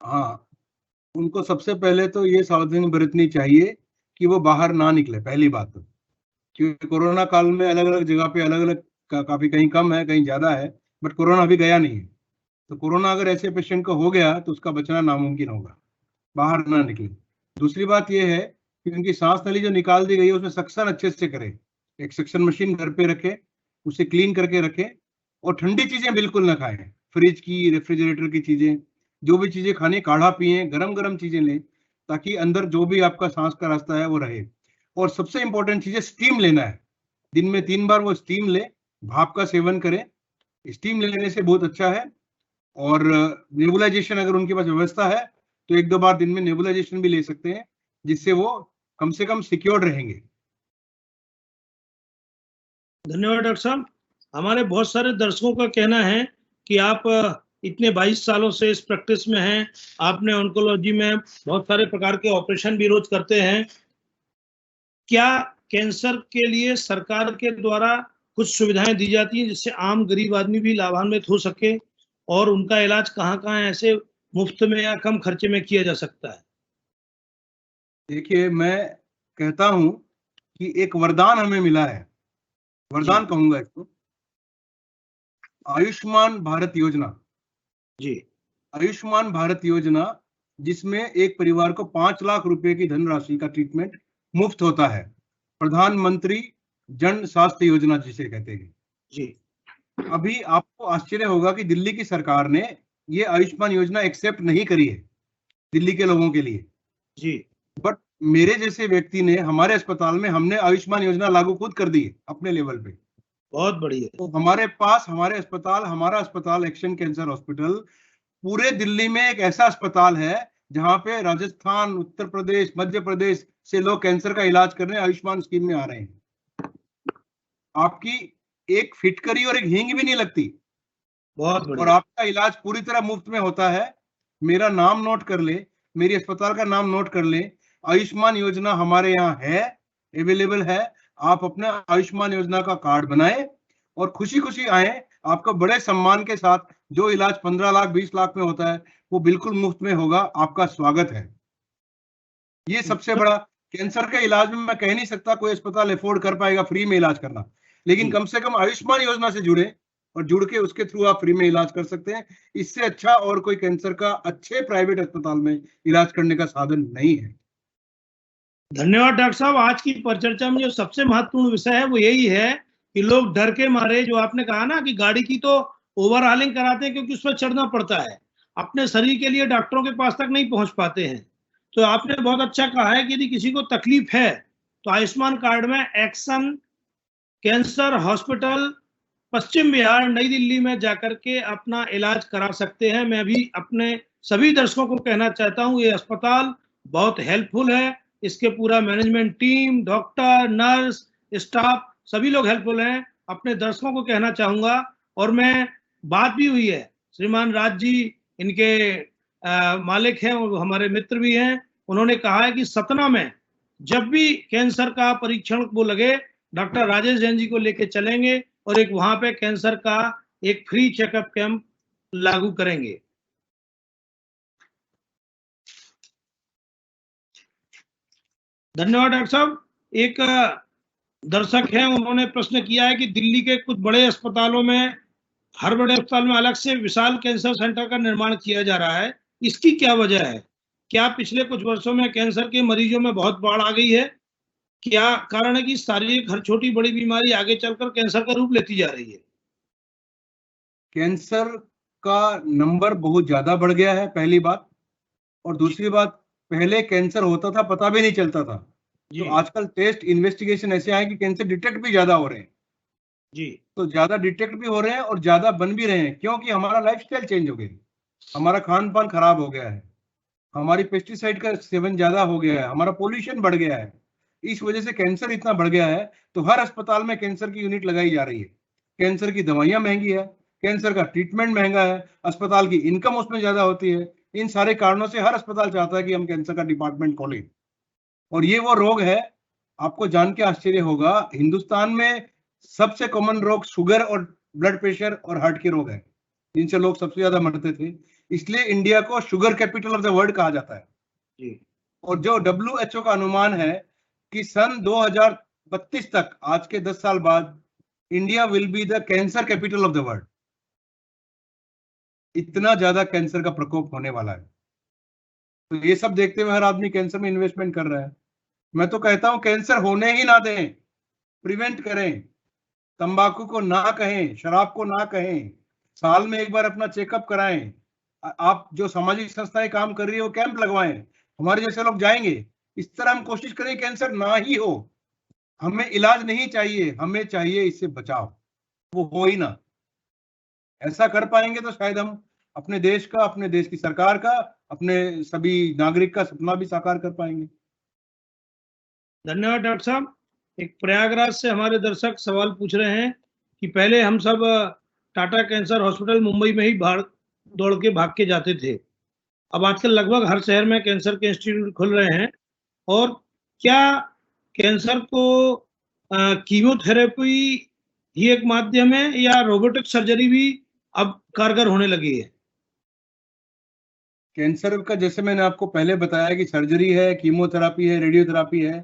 हाँ, उनको सबसे पहले तो ये सावधानी बरतनी चाहिए कि वो बाहर ना निकले, पहली बात तो। क्योंकि कोरोना काल में अलग अलग जगह पे अलग अलग काफी, कहीं कम है कहीं ज्यादा है, बट कोरोना अभी गया नहीं है। तो कोरोना अगर ऐसे पेशेंट को हो गया तो उसका बचना नामुमकिन होगा, बाहर ना निकले। दूसरी बात यह है कि उनकी सांस नली जो निकाल दी गई है उसमें सक्शन अच्छे से करें, एक सक्शन मशीन घर पे रखें, उसे क्लीन करके रखें, और ठंडी चीजें बिल्कुल ना खाएं, फ्रिज की, रेफ्रिजरेटर की चीजें, जो भी चीजें खाने, काढ़ा पिए, गरम गरम चीजें लें, ताकि अंदर जो भी आपका सांस का रास्ता है वो रहे। और सबसे इंपॉर्टेंट चीज है स्टीम लेना है, दिन में 3 बार वो स्टीम ले, भाप का सेवन करें, स्टीम लेने से बहुत अच्छा है। और नेबुलाइजेशन अगर उनके पास व्यवस्था है तो 1-2 बार दिन में नेबुलाइजेशन भी ले सकते हैं, जिससे वो कम से कम सिक्योर्ड रहेंगे। धन्यवाद डॉक्टर साहब। हमारे बहुत सारे दर्शकों का कहना है कि आप इतने 22 सालों से इस प्रैक्टिस में हैं, आपने ऑन्कोलॉजी में बहुत सारे प्रकार के ऑपरेशन भी रोज करते हैं। क्या कैंसर के लिए सरकार के द्वारा कुछ सुविधाएं दी जाती हैं जिससे आम गरीब आदमी भी लाभान्वित हो सके, और उनका इलाज कहाँ-कहाँ ऐसे मुफ्त में या कम खर्चे में किया जा सकता है? देखिए, मैं कहता हूं कि एक वरदान हमें मिला है, वरदान कहूंगा इसको, आयुष्मान भारत योजना। जी। आयुष्मान भारत योजना, जिसमें एक परिवार को 5 लाख रुपए की धनराशि का ट्रीटमेंट मुफ्त होता है, प्रधानमंत्री जन स्वास्थ्य योजना जिसे कहते हैं। जी। अभी आपको आश्चर्य होगा कि दिल्ली की सरकार ने ये आयुष्मान योजना एक्सेप्ट नहीं करी है दिल्ली के लोगों के लिए। जी। बट मेरे जैसे व्यक्ति ने, हमारे अस्पताल में हमने आयुष्मान योजना लागू खुद कर दी है अपने लेवल पे। बहुत बढ़िया। तो हमारे पास, हमारा अस्पताल एक्शन कैंसर हॉस्पिटल पूरे दिल्ली में एक ऐसा अस्पताल है जहां पे राजस्थान, उत्तर प्रदेश, मध्य प्रदेश से लोग कैंसर का इलाज करने आयुष्मान स्कीम में आ रहे हैं। आपकी एक फिटकरी और एक हींग भी नहीं लगती, बहुत और बढ़िया। आपका इलाज पूरी तरह मुफ्त में होता है। मेरा नाम नोट कर ले, मेरी अस्पताल का नाम नोट कर ले, आयुष्मान योजना हमारे यहाँ है, अवेलेबल है। आप अपने आयुष्मान योजना का कार्ड बनाएं और खुशी खुशी आए। आपका बड़े सम्मान के साथ जो इलाज 15 लाख 20 लाख में होता है वो बिल्कुल मुफ्त में होगा। आपका स्वागत है। ये सबसे बड़ा, कैंसर के इलाज में मैं कह नहीं सकता कोई अस्पताल अफोर्ड कर पाएगा फ्री में इलाज करना, लेकिन कम से कम आयुष्मान योजना से जुड़े और जुड़ के उसके थ्रू आप फ्री में इलाज कर सकते हैं। इससे अच्छा और कोई कैंसर का अच्छे प्राइवेट अस्पताल में इलाज करने का साधन नहीं है। धन्यवाद डॉक्टर साहब। आज की परिचर्चा में जो सबसे महत्वपूर्ण विषय है वो यही है कि लोग डर के मारे, जो आपने कहा ना कि गाड़ी की तो ओवरहालिंग कराते हैं क्योंकि उस पर चढ़ना पड़ता है, अपने शरीर के लिए डॉक्टरों के पास तक नहीं पहुंच पाते हैं। तो आपने बहुत अच्छा कहा है कि यदि किसी को तकलीफ है तो आयुष्मान कार्ड में एक्शन कैंसर हॉस्पिटल पश्चिम बिहार नई दिल्ली में जाकर के अपना इलाज करा सकते हैं। मैं भी अपने सभी दर्शकों को कहना चाहता हूं, ये अस्पताल बहुत हेल्पफुल है। इसके पूरा management team, doctor, nurse, staff सभी लोग हेल्पफुल हैं। अपने दर्शकों को कहना चाहूंगा, और मैं बात भी हुई है, श्रीमान राज जी इनके मालिक हैं और हमारे मित्र भी हैं। उन्होंने कहा है कि सतना में जब भी कैंसर का परीक्षण वो लगे, डॉक्टर राजेश जैन जी को लेके चलेंगे और एक वहां पे कैंसर का एक फ्री चेकअप कैंप लागू करेंगे। धन्यवाद डॉक्टर साहब। एक दर्शक हैं, उन्होंने प्रश्न किया है कि दिल्ली के कुछ बड़े अस्पतालों में, हर बड़े अस्पताल में अलग से विशाल कैंसर सेंटर का निर्माण किया जा रहा है, इसकी क्या वजह है? क्या पिछले कुछ वर्षों में कैंसर के मरीजों में बहुत बाढ़ आ गई है? क्या कारण है कि शारीरिक हर छोटी बड़ी बीमारी आगे चलकर कैंसर का रूप लेती जा रही है? कैंसर का नंबर बहुत ज्यादा बढ़ गया है, पहली बात। और दूसरी बात, पहले कैंसर होता था पता भी नहीं चलता था, तो आजकल टेस्ट इन्वेस्टिगेशन ऐसे आए कि कैंसर डिटेक्ट भी ज्यादा हो रहे हैं। जी। तो ज्यादा डिटेक्ट भी हो रहे हैं और ज्यादा बन भी रहे हैं, क्योंकि हमारा लाइफस्टाइल चेंज हो गया, हमारा खान पान खराब हो गया है। हमारी पेस्टिसाइड का सेवन ज्यादा हो गया है, हमारा पोल्यूशन बढ़ गया है, इस वजह से कैंसर इतना बढ़ गया है। तो हर अस्पताल में कैंसर की यूनिट लगाई जा रही है, कैंसर की दवाइयां महंगी है, कैंसर का ट्रीटमेंट महंगा है, अस्पताल की इनकम उसमें ज्यादा होती है। इन सारे कारणों से हर अस्पताल चाहता है कि हम कैंसर का डिपार्टमेंट खोलें। और ये वो रोग है, आपको जान के आश्चर्य होगा, हिंदुस्तान में सबसे कॉमन रोग शुगर और ब्लड प्रेशर और हार्ट के रोग है, जिनसे लोग सबसे ज्यादा मरते थे। इसलिए इंडिया को sugar capital of the world कहा जाता है जी। और जो WHO का अनुमान है कि सन 2032 तक, आज के 10 साल बाद, India will be the cancer capital of the world. इतना ज्यादा कैंसर का प्रकोप होने वाला है। तो ये सब देखते हुए हर आदमी कैंसर में इन्वेस्टमेंट कर रहा है। मैं तो कहता हूं कैंसर होने ही ना दें, प्रिवेंट करें, तंबाकू को ना कहें, शराब को ना कहें, साल में एक बार अपना चेकअप कराएं। आप जो सामाजिक संस्थाएं काम कर रही है वो कैंप लगवाएं, हमारे जैसे लोग जाएंगे। इस तरह हम कोशिश करें कैंसर ना ही हो। हमें इलाज नहीं चाहिए, हमें चाहिए इससे बचाव, वो हो ही ना। ऐसा कर पाएंगे तो शायद हम अपने देश का, अपने देश की सरकार का, अपने सभी नागरिक का सपना भी साकार कर पाएंगे। धन्यवाद डॉक्टर साहब। एक प्रयागराज से हमारे दर्शक सवाल पूछ रहे हैं कि पहले हम सब टाटा कैंसर हॉस्पिटल मुंबई में ही दौड़ के भाग के जाते थे, अब आजकल लगभग हर शहर में कैंसर के इंस्टीट्यूट खुल रहे हैं, और क्या कैंसर को कीमोथेरेपी ही एक माध्यम है या रोबोटिक सर्जरी भी अब कारगर होने लगी है? कैंसर का जैसे मैंने आपको पहले बताया कि सर्जरी है, कीमोथेरापी है, रेडियोथेरापी है।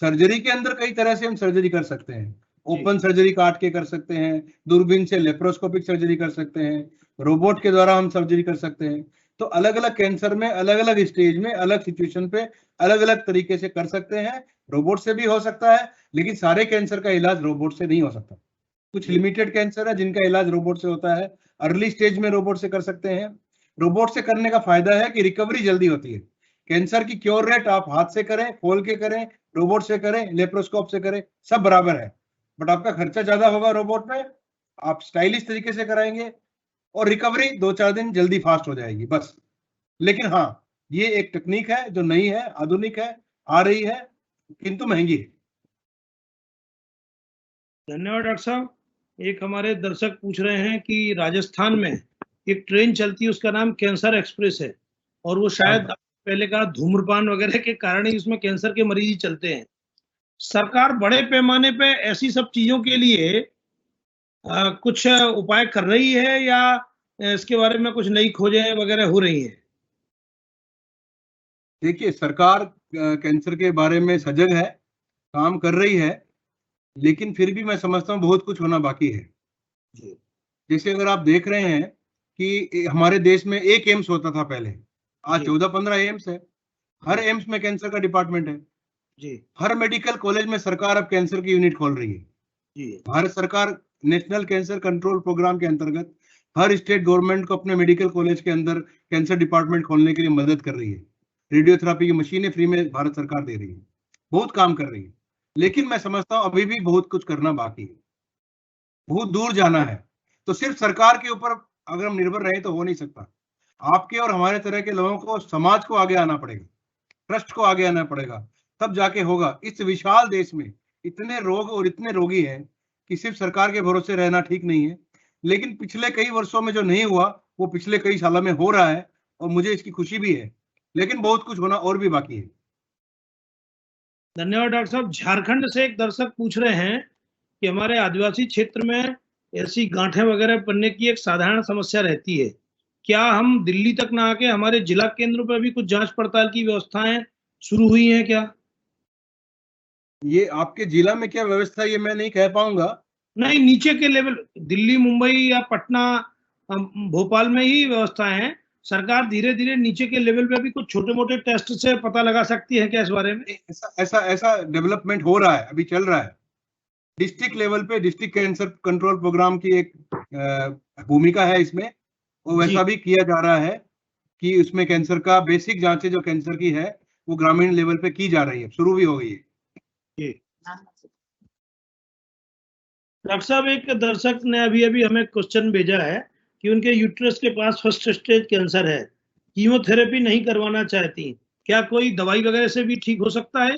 सर्जरी के अंदर कई तरह से हम सर्जरी कर सकते हैं। ओपन सर्जरी काट के कर सकते हैं, दूरबीन से लेप्रोस्कोपिक सर्जरी कर सकते हैं, रोबोट के द्वारा हम सर्जरी कर सकते हैं। तो अलग अलग कैंसर में, अलग अलग स्टेज में, अलग सिचुएशन पे अलग अलग तरीके से कर सकते हैं। रोबोट से भी हो सकता है, लेकिन सारे कैंसर का इलाज रोबोट से नहीं हो सकता। कुछ लिमिटेड कैंसर है जिनका इलाज रोबोट से होता है, अर्ली स्टेज में रोबोट से कर सकते हैं। रोबोट से करने का फायदा है कि रिकवरी जल्दी होती है। कैंसर की क्योर रेट आप हाथ से करें, खोल के करें, रोबोट से करें, लेप्रोस्कोप से करें, सब बराबर है। बट आपका खर्चा ज्यादा होगा रोबोट में, आप स्टाइलिश तरीके से कराएंगे, और रिकवरी 2-4 दिन जल्दी फास्ट हो जाएगी बस। लेकिन हाँ, ये एक टेक्निक है जो नई है, आधुनिक है, आ रही है, किंतु महंगी है। धन्यवाद डॉक्टर साहब। एक हमारे दर्शक पूछ रहे हैं कि राजस्थान में एक ट्रेन चलती है, उसका नाम कैंसर एक्सप्रेस है, और वो शायद पहले कहा धूम्रपान वगैरह के कारण ही उसमें कैंसर के मरीज ही चलते हैं। सरकार बड़े पैमाने पे ऐसी सब चीजों के लिए कुछ उपाय कर रही है या इसके बारे में कुछ नई खोजें वगैरह हो रही हैं? देखिए, सरकार कैंसर के बारे में सजग है, काम कर रही है, लेकिन फिर भी मैं समझता हूँ बहुत कुछ होना बाकी है। जैसे अगर आप देख रहे हैं कि हमारे देश में एक एम्स होता था पहले, आज 14-15 एम्स है। हर एम्स में कैंसर का डिपार्टमेंट है जी। हर मेडिकल कॉलेज में सरकार अब कैंसर की यूनिट खोल रही है जी। भारत सरकार नेशनल कैंसर कंट्रोल प्रोग्राम के अंतर्गत हर स्टेट गवर्नमेंट को अपने मेडिकल कॉलेज के अंदर कैंसर डिपार्टमेंट खोलने के लिए मदद कर रही है। रेडियोथेरापी की मशीनें फ्री में भारत सरकार दे रही है, बहुत काम कर रही है। लेकिन मैं समझता हूँ अभी भी बहुत कुछ करना बाकी है, बहुत दूर जाना है। तो सिर्फ सरकार के ऊपर अगर हम निर्भर रहे तो हो नहीं सकता। आपके और हमारे तरह के लोगों को, समाज को आगे आना पड़ेगा, ट्रस्ट को आगे आना पड़ेगा, तब जाके होगा। इस विशाल देश में इतने रोग और इतने रोगी हैं कि सिर्फ सरकार के भरोसे रहना ठीक नहीं है। लेकिन पिछले कई वर्षों में जो नहीं हुआ वो पिछले कई सालों में हो रहा है, और मुझे इसकी खुशी भी है, लेकिन बहुत कुछ होना और भी बाकी है। धन्यवाद डॉक्टर साहब। झारखंड से एक दर्शक पूछ रहे हैं कि हमारे आदिवासी क्षेत्र में ऐसी गांठें वगैरह बनने की एक साधारण समस्या रहती है, क्या हम दिल्ली तक ना आके हमारे जिला केंद्रों पर भी कुछ जांच पड़ताल की व्यवस्थाएं शुरू हुई हैं क्या? ये आपके जिला में क्या व्यवस्था, ये मैं नहीं कह पाऊंगा। नहीं, नीचे के लेवल, दिल्ली, मुंबई या पटना, भोपाल में ही व्यवस्थाएं हैं। सरकार धीरे धीरे नीचे के लेवल पे भी कुछ छोटे मोटे टेस्ट से पता लगा सकती है क्या इस बारे में? ऐसा डेवलपमेंट हो रहा है, अभी चल रहा है। डिस्ट्रिक्ट लेवल पे डिस्ट्रिक्ट कैंसर कंट्रोल प्रोग्राम की एक भूमिका है इसमें, और वैसा भी किया जा रहा है कि उसमें कैंसर का बेसिक जांचें जो कैंसर की है वो ग्रामीण लेवल पे की जा रही है, शुरू भी हो गई है। डॉक्टर साहब, एक दर्शक ने अभी अभी हमें क्वेश्चन भेजा है कि उनके यूट्रस के पास फर्स्ट स्टेज कैंसर है, कीमोथेरेपी नहीं करवाना चाहती, क्या कोई दवाई वगैरह से भी ठीक हो सकता है?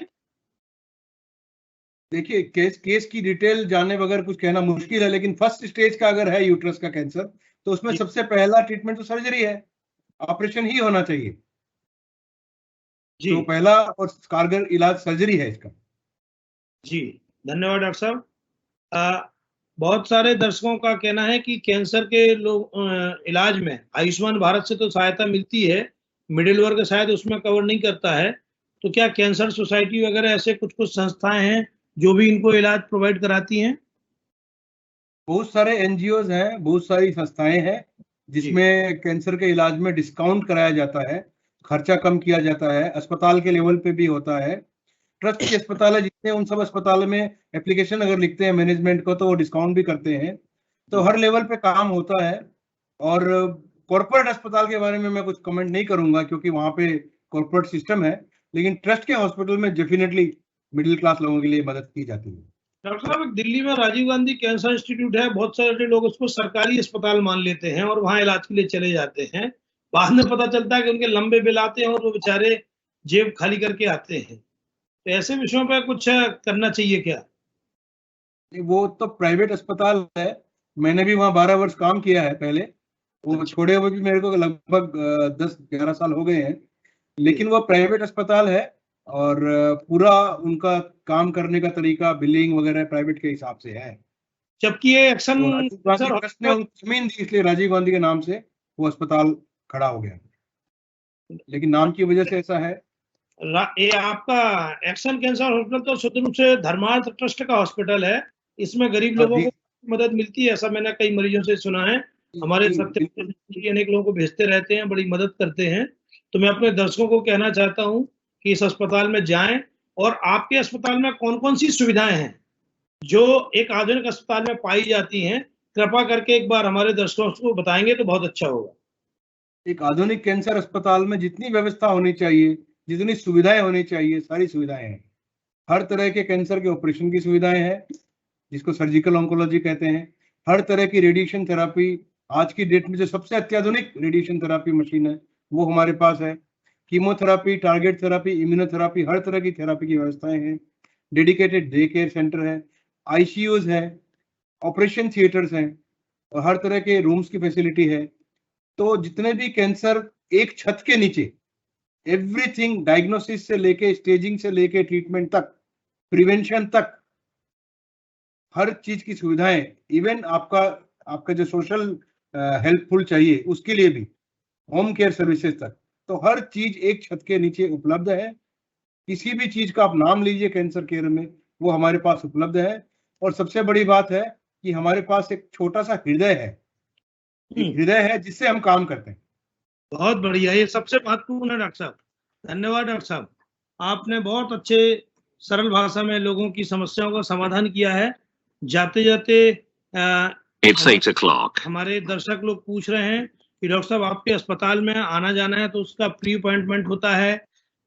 देखिए, केस की डिटेल जाने बगैर कुछ कहना मुश्किल है, लेकिन फर्स्ट स्टेज का अगर है यूट्रस का कैंसर, तो उसमें जी। सबसे पहला ट्रीटमेंट तो सर्जरी है, ऑपरेशन ही होना चाहिए। जी। तो पहला और कारगर इलाज सर्जरी है इसका। जी, धन्यवाद डॉक्टर साहब। बहुत सारे दर्शकों का कहना है कि कैंसर के इलाज में आयुष्मान भारत से तो सहायता मिलती है, मिडिल वर्ग शायद उसमें कवर नहीं करता है, तो क्या कैंसर सोसाइटी वगैरह ऐसे कुछ संस्थाएं हैं जो भी इनको इलाज प्रोवाइड कराती हैं? बहुत सारे एनजीओज हैं, बहुत सारी संस्थाएं हैं जी। जिसमें कैंसर के इलाज में डिस्काउंट कराया जाता है, खर्चा कम किया जाता है, अस्पताल के लेवल पे भी होता है। ट्रस्ट के अस्पताल है जितने, उन सब अस्पताल में एप्लीकेशन अगर लिखते हैं मैनेजमेंट को तो वो डिस्काउंट भी करते हैं। तो हर लेवल पे काम होता है। और कॉर्पोरेट अस्पताल के बारे में मैं कुछ कमेंट नहीं करूंगा क्योंकि वहां पे कॉर्पोरेट सिस्टम है, लेकिन ट्रस्ट के हॉस्पिटल में डेफिनेटली मिडिल क्लास लोगों के लिए मदद की जाती है। डॉक्टर साहब, दिल्ली में राजीव गांधी कैंसर इंस्टीट्यूट है, बहुत सारे लोग उसको सरकारी अस्पताल मान लेते हैं और वहां इलाज के लिए चले जाते हैं। बाद में पता चलता है कि उनके लंबे बिल आते हैं और वो बेचारे जेब खाली करके आते हैं। तो ऐसे विषयों पर कुछ करना चाहिए क्या? वो तो प्राइवेट अस्पताल है, मैंने भी वहाँ 12 वर्ष काम किया है पहले। वो अच्छा। छोड़े हुए भी मेरे को लगभग 10-11 साल हो गए हैं, लेकिन वो प्राइवेट अस्पताल है और पूरा उनका काम करने का तरीका बिलिंग वगैरह प्राइवेट के हिसाब से है। जबकि ये एक्शन तो राजीव गांधी सर ट्रस्ट ने उनको जमीन दी, इसलिए राजीव गांधी के नाम से वो अस्पताल खड़ा हो गया, लेकिन नाम की वजह से ऐसा है। ये आपका एक्शन कैंसर हॉस्पिटल तो शुद्ध रूप से धर्मार्थ ट्रस्ट का हॉस्पिटल है। इसमें गरीब लोगों जी को मदद मिलती है, ऐसा मैंने कई मरीजों से सुना है। हमारे जी बिल्कुल। सत्य अनेक लोगों को भेजते रहते हैं, बड़ी मदद करते हैं। तो मैं अपने दर्शकों को कहना चाहता हूँ कि इस अस्पताल में जाएं। और आपके अस्पताल में कौन कौन सी सुविधाएं हैं जो एक आधुनिक अस्पताल में पाई जाती हैं, कृपा करके एक बार हमारे दर्शकों को बताएंगे तो बहुत अच्छा होगा। एक आधुनिक कैंसर अस्पताल में जितनी व्यवस्था होनी चाहिए, जितनी सुविधाएं होनी चाहिए, सारी सुविधाएं हैं। हर तरह के कैंसर के ऑपरेशन की सुविधाएं हैं, जिसको सर्जिकल ऑन्कोलॉजी कहते हैं। हर तरह की रेडिएशन थेरापी, आज की डेट में जो सबसे अत्याधुनिक रेडिएशन थेरापी मशीन है वो हमारे पास है। कीमोथेरापी, टारगेट थेरापी, इम्यूनोथेरापी, हर तरह की थेरापी की व्यवस्थाएं हैं। डेडिकेटेड डे केयर सेंटर है, आईसीयूज है, ऑपरेशन थिएटर्स हैं और हर तरह के रूम्स की फैसिलिटी है। तो जितने भी कैंसर एक छत के नीचे, एवरीथिंग, डायग्नोसिस से लेके स्टेजिंग से लेके ट्रीटमेंट तक, प्रिवेंशन तक, हर चीज की सुविधाएं, इवन आपका जो सोशल हेल्पफुल चाहिए उसके लिए भी, होम केयर सर्विसेज तक, तो हर चीज एक छत के नीचे उपलब्ध है। किसी भी चीज का आप नाम लीजिए कैंसर केयर में, वो हमारे पास उपलब्ध है। और सबसे बड़ी बात है कि हमारे पास एक छोटा सा हृदय है, एक हृदय है जिससे हम काम करते हैं। बहुत बढ़िया, ये सबसे महत्वपूर्ण है डॉक्टर साहब। धन्यवाद डॉक्टर साहब, आपने बहुत अच्छे सरल भाषा में लोगों की समस्याओं का समाधान किया है। जाते जाते It's 8 o'clock. हमारे दर्शक लोग पूछ रहे हैं कि डॉक्टर साहब आपके अस्पताल में आना जाना है तो उसका प्री अपॉइंटमेंट होता है,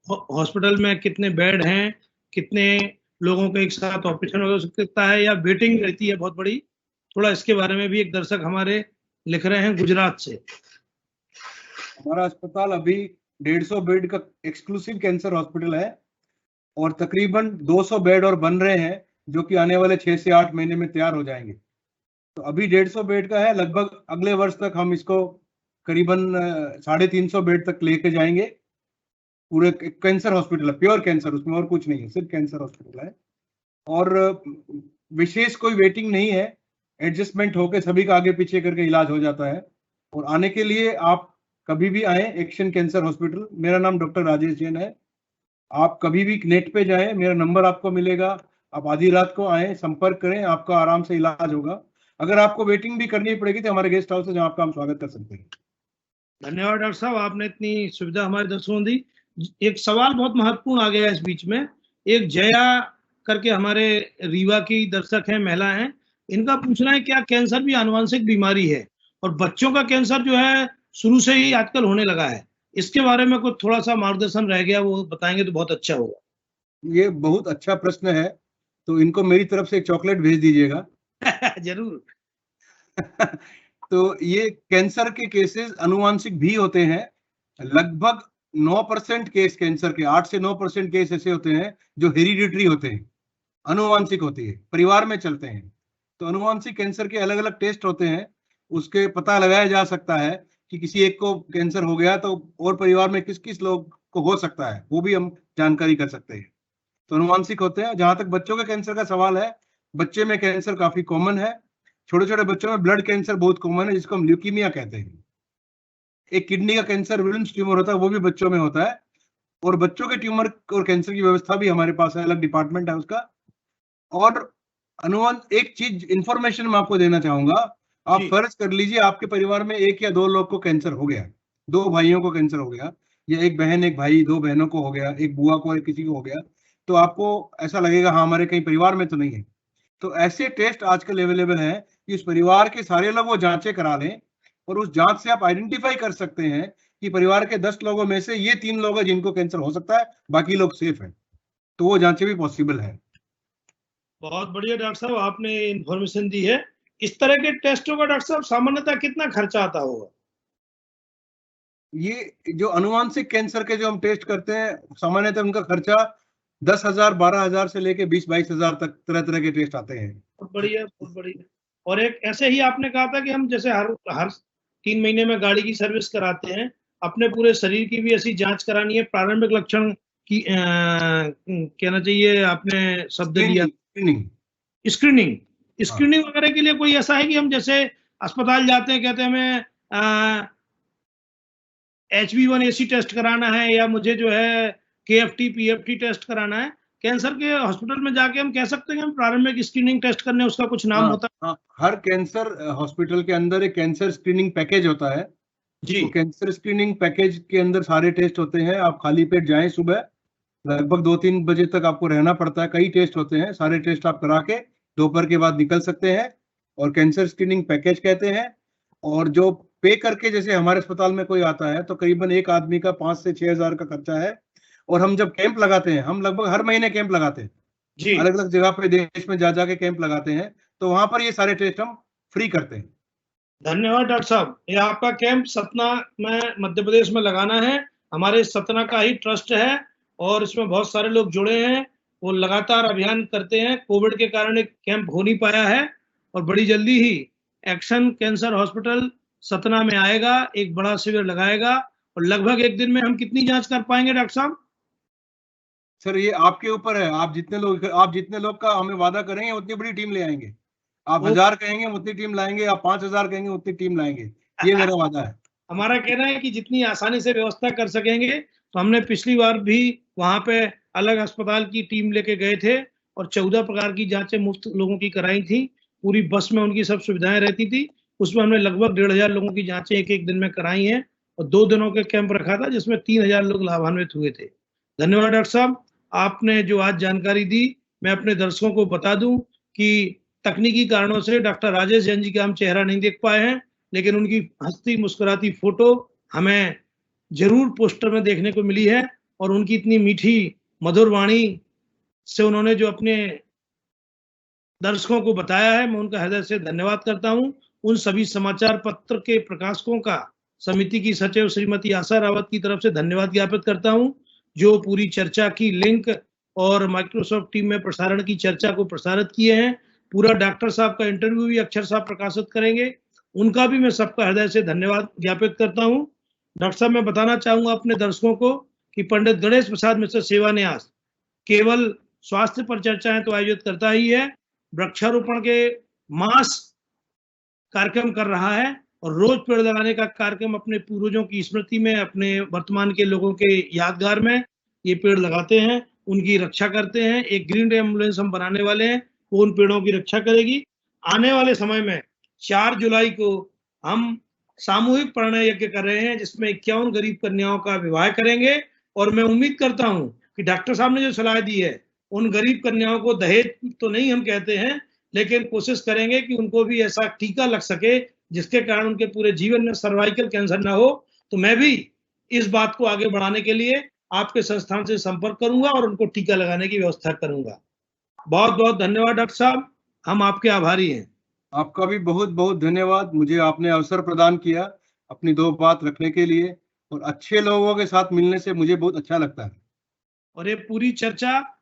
हॉस्पिटल में कितने बेड हैं, कितने लोगों के एक साथ ऑपरेशन हो सकता है या वेटिंग रहती है बहुत बड़ी, थोड़ा इसके बारे में भी एक दर्शक हमारे लिख रहे हैं गुजरात से। हमारा अस्पताल अभी 150 बेड का एक्सक्लूसिव कैंसर हॉस्पिटल है और तकरीबन 200 बेड और बन रहे हैं जो कि आने वाले 6 से 8 महीने में तैयार हो जाएंगे। तो अभी 150 बेड का है, लगभग अगले वर्ष तक हम इसको करीबन 350 बेड तक लेके जाएंगे। पूरे कैंसर हॉस्पिटल है, प्योर कैंसर, उसमें और कुछ नहीं है, सिर्फ कैंसर हॉस्पिटल है। और विशेष कोई वेटिंग नहीं है, एडजस्टमेंट होकर सभी का आगे पीछे करके इलाज हो जाता है। और आने के लिए आप कभी भी आए एक्शन कैंसर हॉस्पिटल। मेरा नाम डॉक्टर राजेश जैन है। आप कभी भी नेट पे जाएं, मेरा नंबर आपको मिलेगा, आप आधी रात को आए, संपर्क करें, आपका आराम से इलाज होगा। अगर आपको वेटिंग भी करनी पड़ेगी तो हमारे गेस्ट हाउस है जहां आपका हम स्वागत कर सकते हैं। धन्यवाद डॉक्टर साहब, आपने इतनी सुविधा हमारे दर्शकों दी। एक सवाल बहुत महत्वपूर्ण आ गया इस बीच में। एक जया करके हमारे रीवा की दर्शक है, महिला है, इनका पूछना है क्या कैंसर भी आनुवंशिक बीमारी है और बच्चों का कैंसर जो है शुरू से ही आजकल होने लगा है, इसके बारे में कुछ थोड़ा सा मार्गदर्शन रह गया, वो बताएंगे तो बहुत अच्छा होगा। ये बहुत अच्छा प्रश्न है, तो इनको मेरी तरफ से एक चॉकलेट भेज दीजिएगा। जरूर। तो ये कैंसर के केसेस अनुवांशिक भी होते हैं, लगभग 9% केस कैंसर के, 8 से 9% केस ऐसे होते हैं जो हेरिडिटरी होते हैं, अनुवांशिक होती है, परिवार में चलते हैं। तो अनुवांशिक कैंसर के अलग अलग टेस्ट होते हैं, उसके पता लगाया जा सकता है कि किसी एक को कैंसर हो गया तो और परिवार में किस किस लोग को हो सकता है, वो भी हम जानकारी कर सकते हैं। तो अनुवांशिक होते हैं। जहां तक बच्चों के कैंसर का सवाल है, बच्चे में कैंसर काफी कॉमन है। छोटे छोटे बच्चों में ब्लड कैंसर बहुत कॉमन है, जिसको हम ल्यूकीमिया कहते हैं। एक किडनी का कैंसर, विल्म्स ट्यूमर होता है, वो भी बच्चों में होता है। और बच्चों के ट्यूमर और कैंसर की व्यवस्था भी हमारे पास है, अलग डिपार्टमेंट है उसका। और अनुमान एक चीज इंफॉर्मेशन मैं आपको देना चाहूंगा, आप फर्ज कर लीजिए आपके परिवार में 1 या 2 लोग को कैंसर हो गया, 2 भाइयों को कैंसर हो गया, या एक बहन एक भाई 2 बहनों को हो गया, एक बुआ को किसी को हो गया, तो आपको ऐसा लगेगा हाँ हमारे कहीं परिवार में तो नहीं है। तो ऐसे टेस्ट आजकल अवेलेबल है कि उस परिवार के सारे लोग वो जांचें करा लें, और उस जांच से आप आइडेंटिफाई कर सकते हैं कि परिवार के 10 लोगों में से ये 3 लोग हैं जिनको कैंसर हो सकता है, बाकी लोग सेफ है। तो वो जांचें भी पॉसिबल है। बहुत बढ़िया डॉक्टर साहब, आपने इंफॉर्मेशन दी है। इस तरह के टेस्टों का डॉक्टर साहब सामान्यतः कितना खर्चा आता होगा? ये जो अनुवांशिक कैंसर के जो हम टेस्ट करते हैं, सामान्यतः उनका खर्चा 10,000 12,000 से लेके 20-22 हजार तक तरह तरह के टेस्ट आते हैं। बहुत बढ़िया, बहुत बढ़िया। और एक ऐसे ही आपने कहा था कि हम जैसे हर 3 महीने में गाड़ी की सर्विस कराते हैं, अपने पूरे शरीर की भी ऐसी जांच करानी है। प्रारंभिक लक्षण की कहना चाहिए, आपने शब्द लिया स्क्रीनिंग। स्क्रीनिंग वगैरह के लिए कोई ऐसा है कि हम जैसे अस्पताल जाते हैं, कहते हैं हमें HB1AC टेस्ट कराना है, या मुझे जो है KFT PFT टेस्ट कराना है, कैंसर के हॉस्पिटल में जाके हम कह सकते हैं कि हम प्रारंभिक स्क्रीनिंग टेस्ट करने, उसका कुछ नाम होता है? हर कैंसर हॉस्पिटल के अंदर एक कैंसर स्क्रीनिंग पैकेज होता है जी। तो कैंसर स्क्रीनिंग पैकेज के अंदर सारे टेस्ट होते हैं। आप खाली पेट जाएं, सुबह लगभग 2-3 बजे तक आपको रहना पड़ता है, कई टेस्ट होते हैं, सारे टेस्ट आप करा के दोपहर के बाद निकल सकते हैं, और कैंसर स्क्रीनिंग पैकेज कहते हैं। और जो पे करके जैसे हमारे अस्पताल में कोई आता है तो करीबन एक आदमी का 5 से 6 हजार का खर्चा है। और हम जब कैंप लगाते हैं, हम लगभग हर महीने कैंप लगाते हैं जी, अलग अलग जगह पे देश में जा जाके कैंप लगाते हैं, तो वहां पर ये सारे टेस्ट हम फ्री करते हैं। धन्यवाद डॉक्टर साहब। ये आपका कैंप सतना में मध्य प्रदेश में लगाना है, हमारे सतना का ही ट्रस्ट है और इसमें बहुत सारे लोग जुड़े हैं, वो लगातार अभियान करते हैं। कोविड के कारण एक कैंप हो नहीं पाया है, और बड़ी जल्दी ही एक्शन कैंसर हॉस्पिटल सतना में आएगा, एक बड़ा शिविर लगाएगा। और लगभग एक दिन में हम कितनी जांच कर पाएंगे डॉक्टर साहब? सर ये आपके ऊपर है, आप जितने लोग का हमें वादा करेंगे उतनी बड़ी टीम ले आएंगे। आप 1000 कहेंगे उतनी टीम लाएंगे, आप 5000 कहेंगे उतनी टीम लाएंगे, ये मेरा वादा है। हमारा कहना है कि जितनी आसानी से व्यवस्था कर सकेंगे। तो हमने पिछली बार भी वहां पे अलग अस्पताल की टीम लेके गए थे और 14 प्रकार की जांचें मुफ्त लोगों की कराई थी। पूरी बस में उनकी सब सुविधाएं रहती थी। उसमें हमने लगभग 1500 लोगों की जांचें एक दिन में कराई हैं, और 2 दिनों के कैंप रखा था जिसमें 3000 लोग लाभान्वित हुए थे। धन्यवाद डॉक्टर साहब, आपने जो आज जानकारी दी। मैं अपने दर्शकों को बता दूं कि तकनीकी कारणों से डॉक्टर राजेश जैन जी का हम चेहरा नहीं देख पाए हैं, लेकिन उनकी हंसती मुस्कुराती फोटो हमें जरूर पोस्टर में देखने को मिली है। और उनकी इतनी मीठी मधुर वाणी से उन्होंने जो अपने दर्शकों को बताया है, मैं उनका हृदय से धन्यवाद करता हूं। उन सभी समाचार पत्र के प्रकाशकों का समिति की सचिव श्रीमती आशा रावत की तरफ से धन्यवाद ज्ञापित करता हूं, जो पूरी चर्चा की लिंक और माइक्रोसॉफ्ट टीम में प्रसारण की चर्चा को प्रसारित किए हैं। पूरा डॉक्टर साहब का इंटरव्यू भी अक्षर साहब प्रकाशित करेंगे, उनका भी मैं सबका हृदय से धन्यवाद ज्ञापित करता हूं। डॉक्टर साहब, मैं बताना चाहूंगा अपने दर्शकों को कि पंडित गणेश प्रसाद मिश्र सेवा न्यास केवल स्वास्थ्य पर चर्चाएं तो आयोजित करता ही है, वृक्षारोपण के मास कार्यक्रम कर रहा है, और रोज पेड़ लगाने का कार्यक्रम अपने पूर्वजों की स्मृति में, अपने वर्तमान के लोगों के यादगार में ये पेड़ लगाते हैं, उनकी रक्षा करते हैं। एक ग्रीन एम्बुलेंस हम बनाने वाले हैं, वो उन पेड़ों की रक्षा करेगी। आने वाले समय में 4 जुलाई को हम सामूहिक परिणय यज्ञ कर रहे हैं, जिसमें 51 गरीब कन्याओं का विवाह करेंगे। और मैं उम्मीद करता हूं कि डॉक्टर साहब ने जो सलाह दी है, उन गरीब कन्याओं को दहेज तो नहीं हम कहते हैं, लेकिन कोशिश करेंगे कि उनको भी ऐसा टीका लग सके जिसके कारण उनके पूरे जीवन में सर्वाइकल कैंसर ना हो। तो मैं भी इस बात को आगे बढ़ाने के लिए आपके संस्थान से संपर्क करूंगा और उनको टीका लगाने की व्यवस्था करूंगा। बहुत बहुत धन्यवाद डॉक्टर साहब, हम आपके आभारी हैं। आपका भी बहुत बहुत धन्यवाद, मुझे आपने अवसर प्रदान किया अपनी 2 बात रखने के लिए। और अच्छे लोगों के साथ मिलने से मुझे बहुत अच्छा लगता है। और ये पूरी चर्चा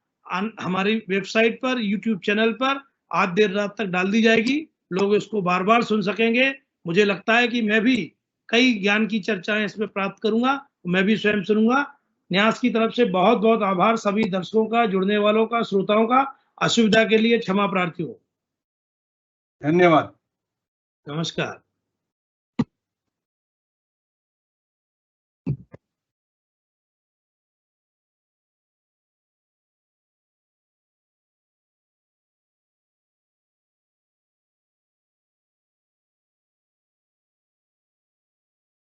हमारी वेबसाइट पर, यूट्यूब चैनल पर आज देर रात तक डाल दी जाएगी, लोग इसको बार बार सुन सकेंगे। मुझे लगता है कि मैं भी कई ज्ञान की चर्चाएं इसमें प्राप्त करूंगा, मैं भी स्वयं सुनूंगा। न्यास की तरफ से बहुत बहुत आभार सभी दर्शकों का, जुड़ने वालों का, श्रोताओं का। असुविधा के लिए क्षमा प्रार्थी हो। धन्यवाद। नमस्कार।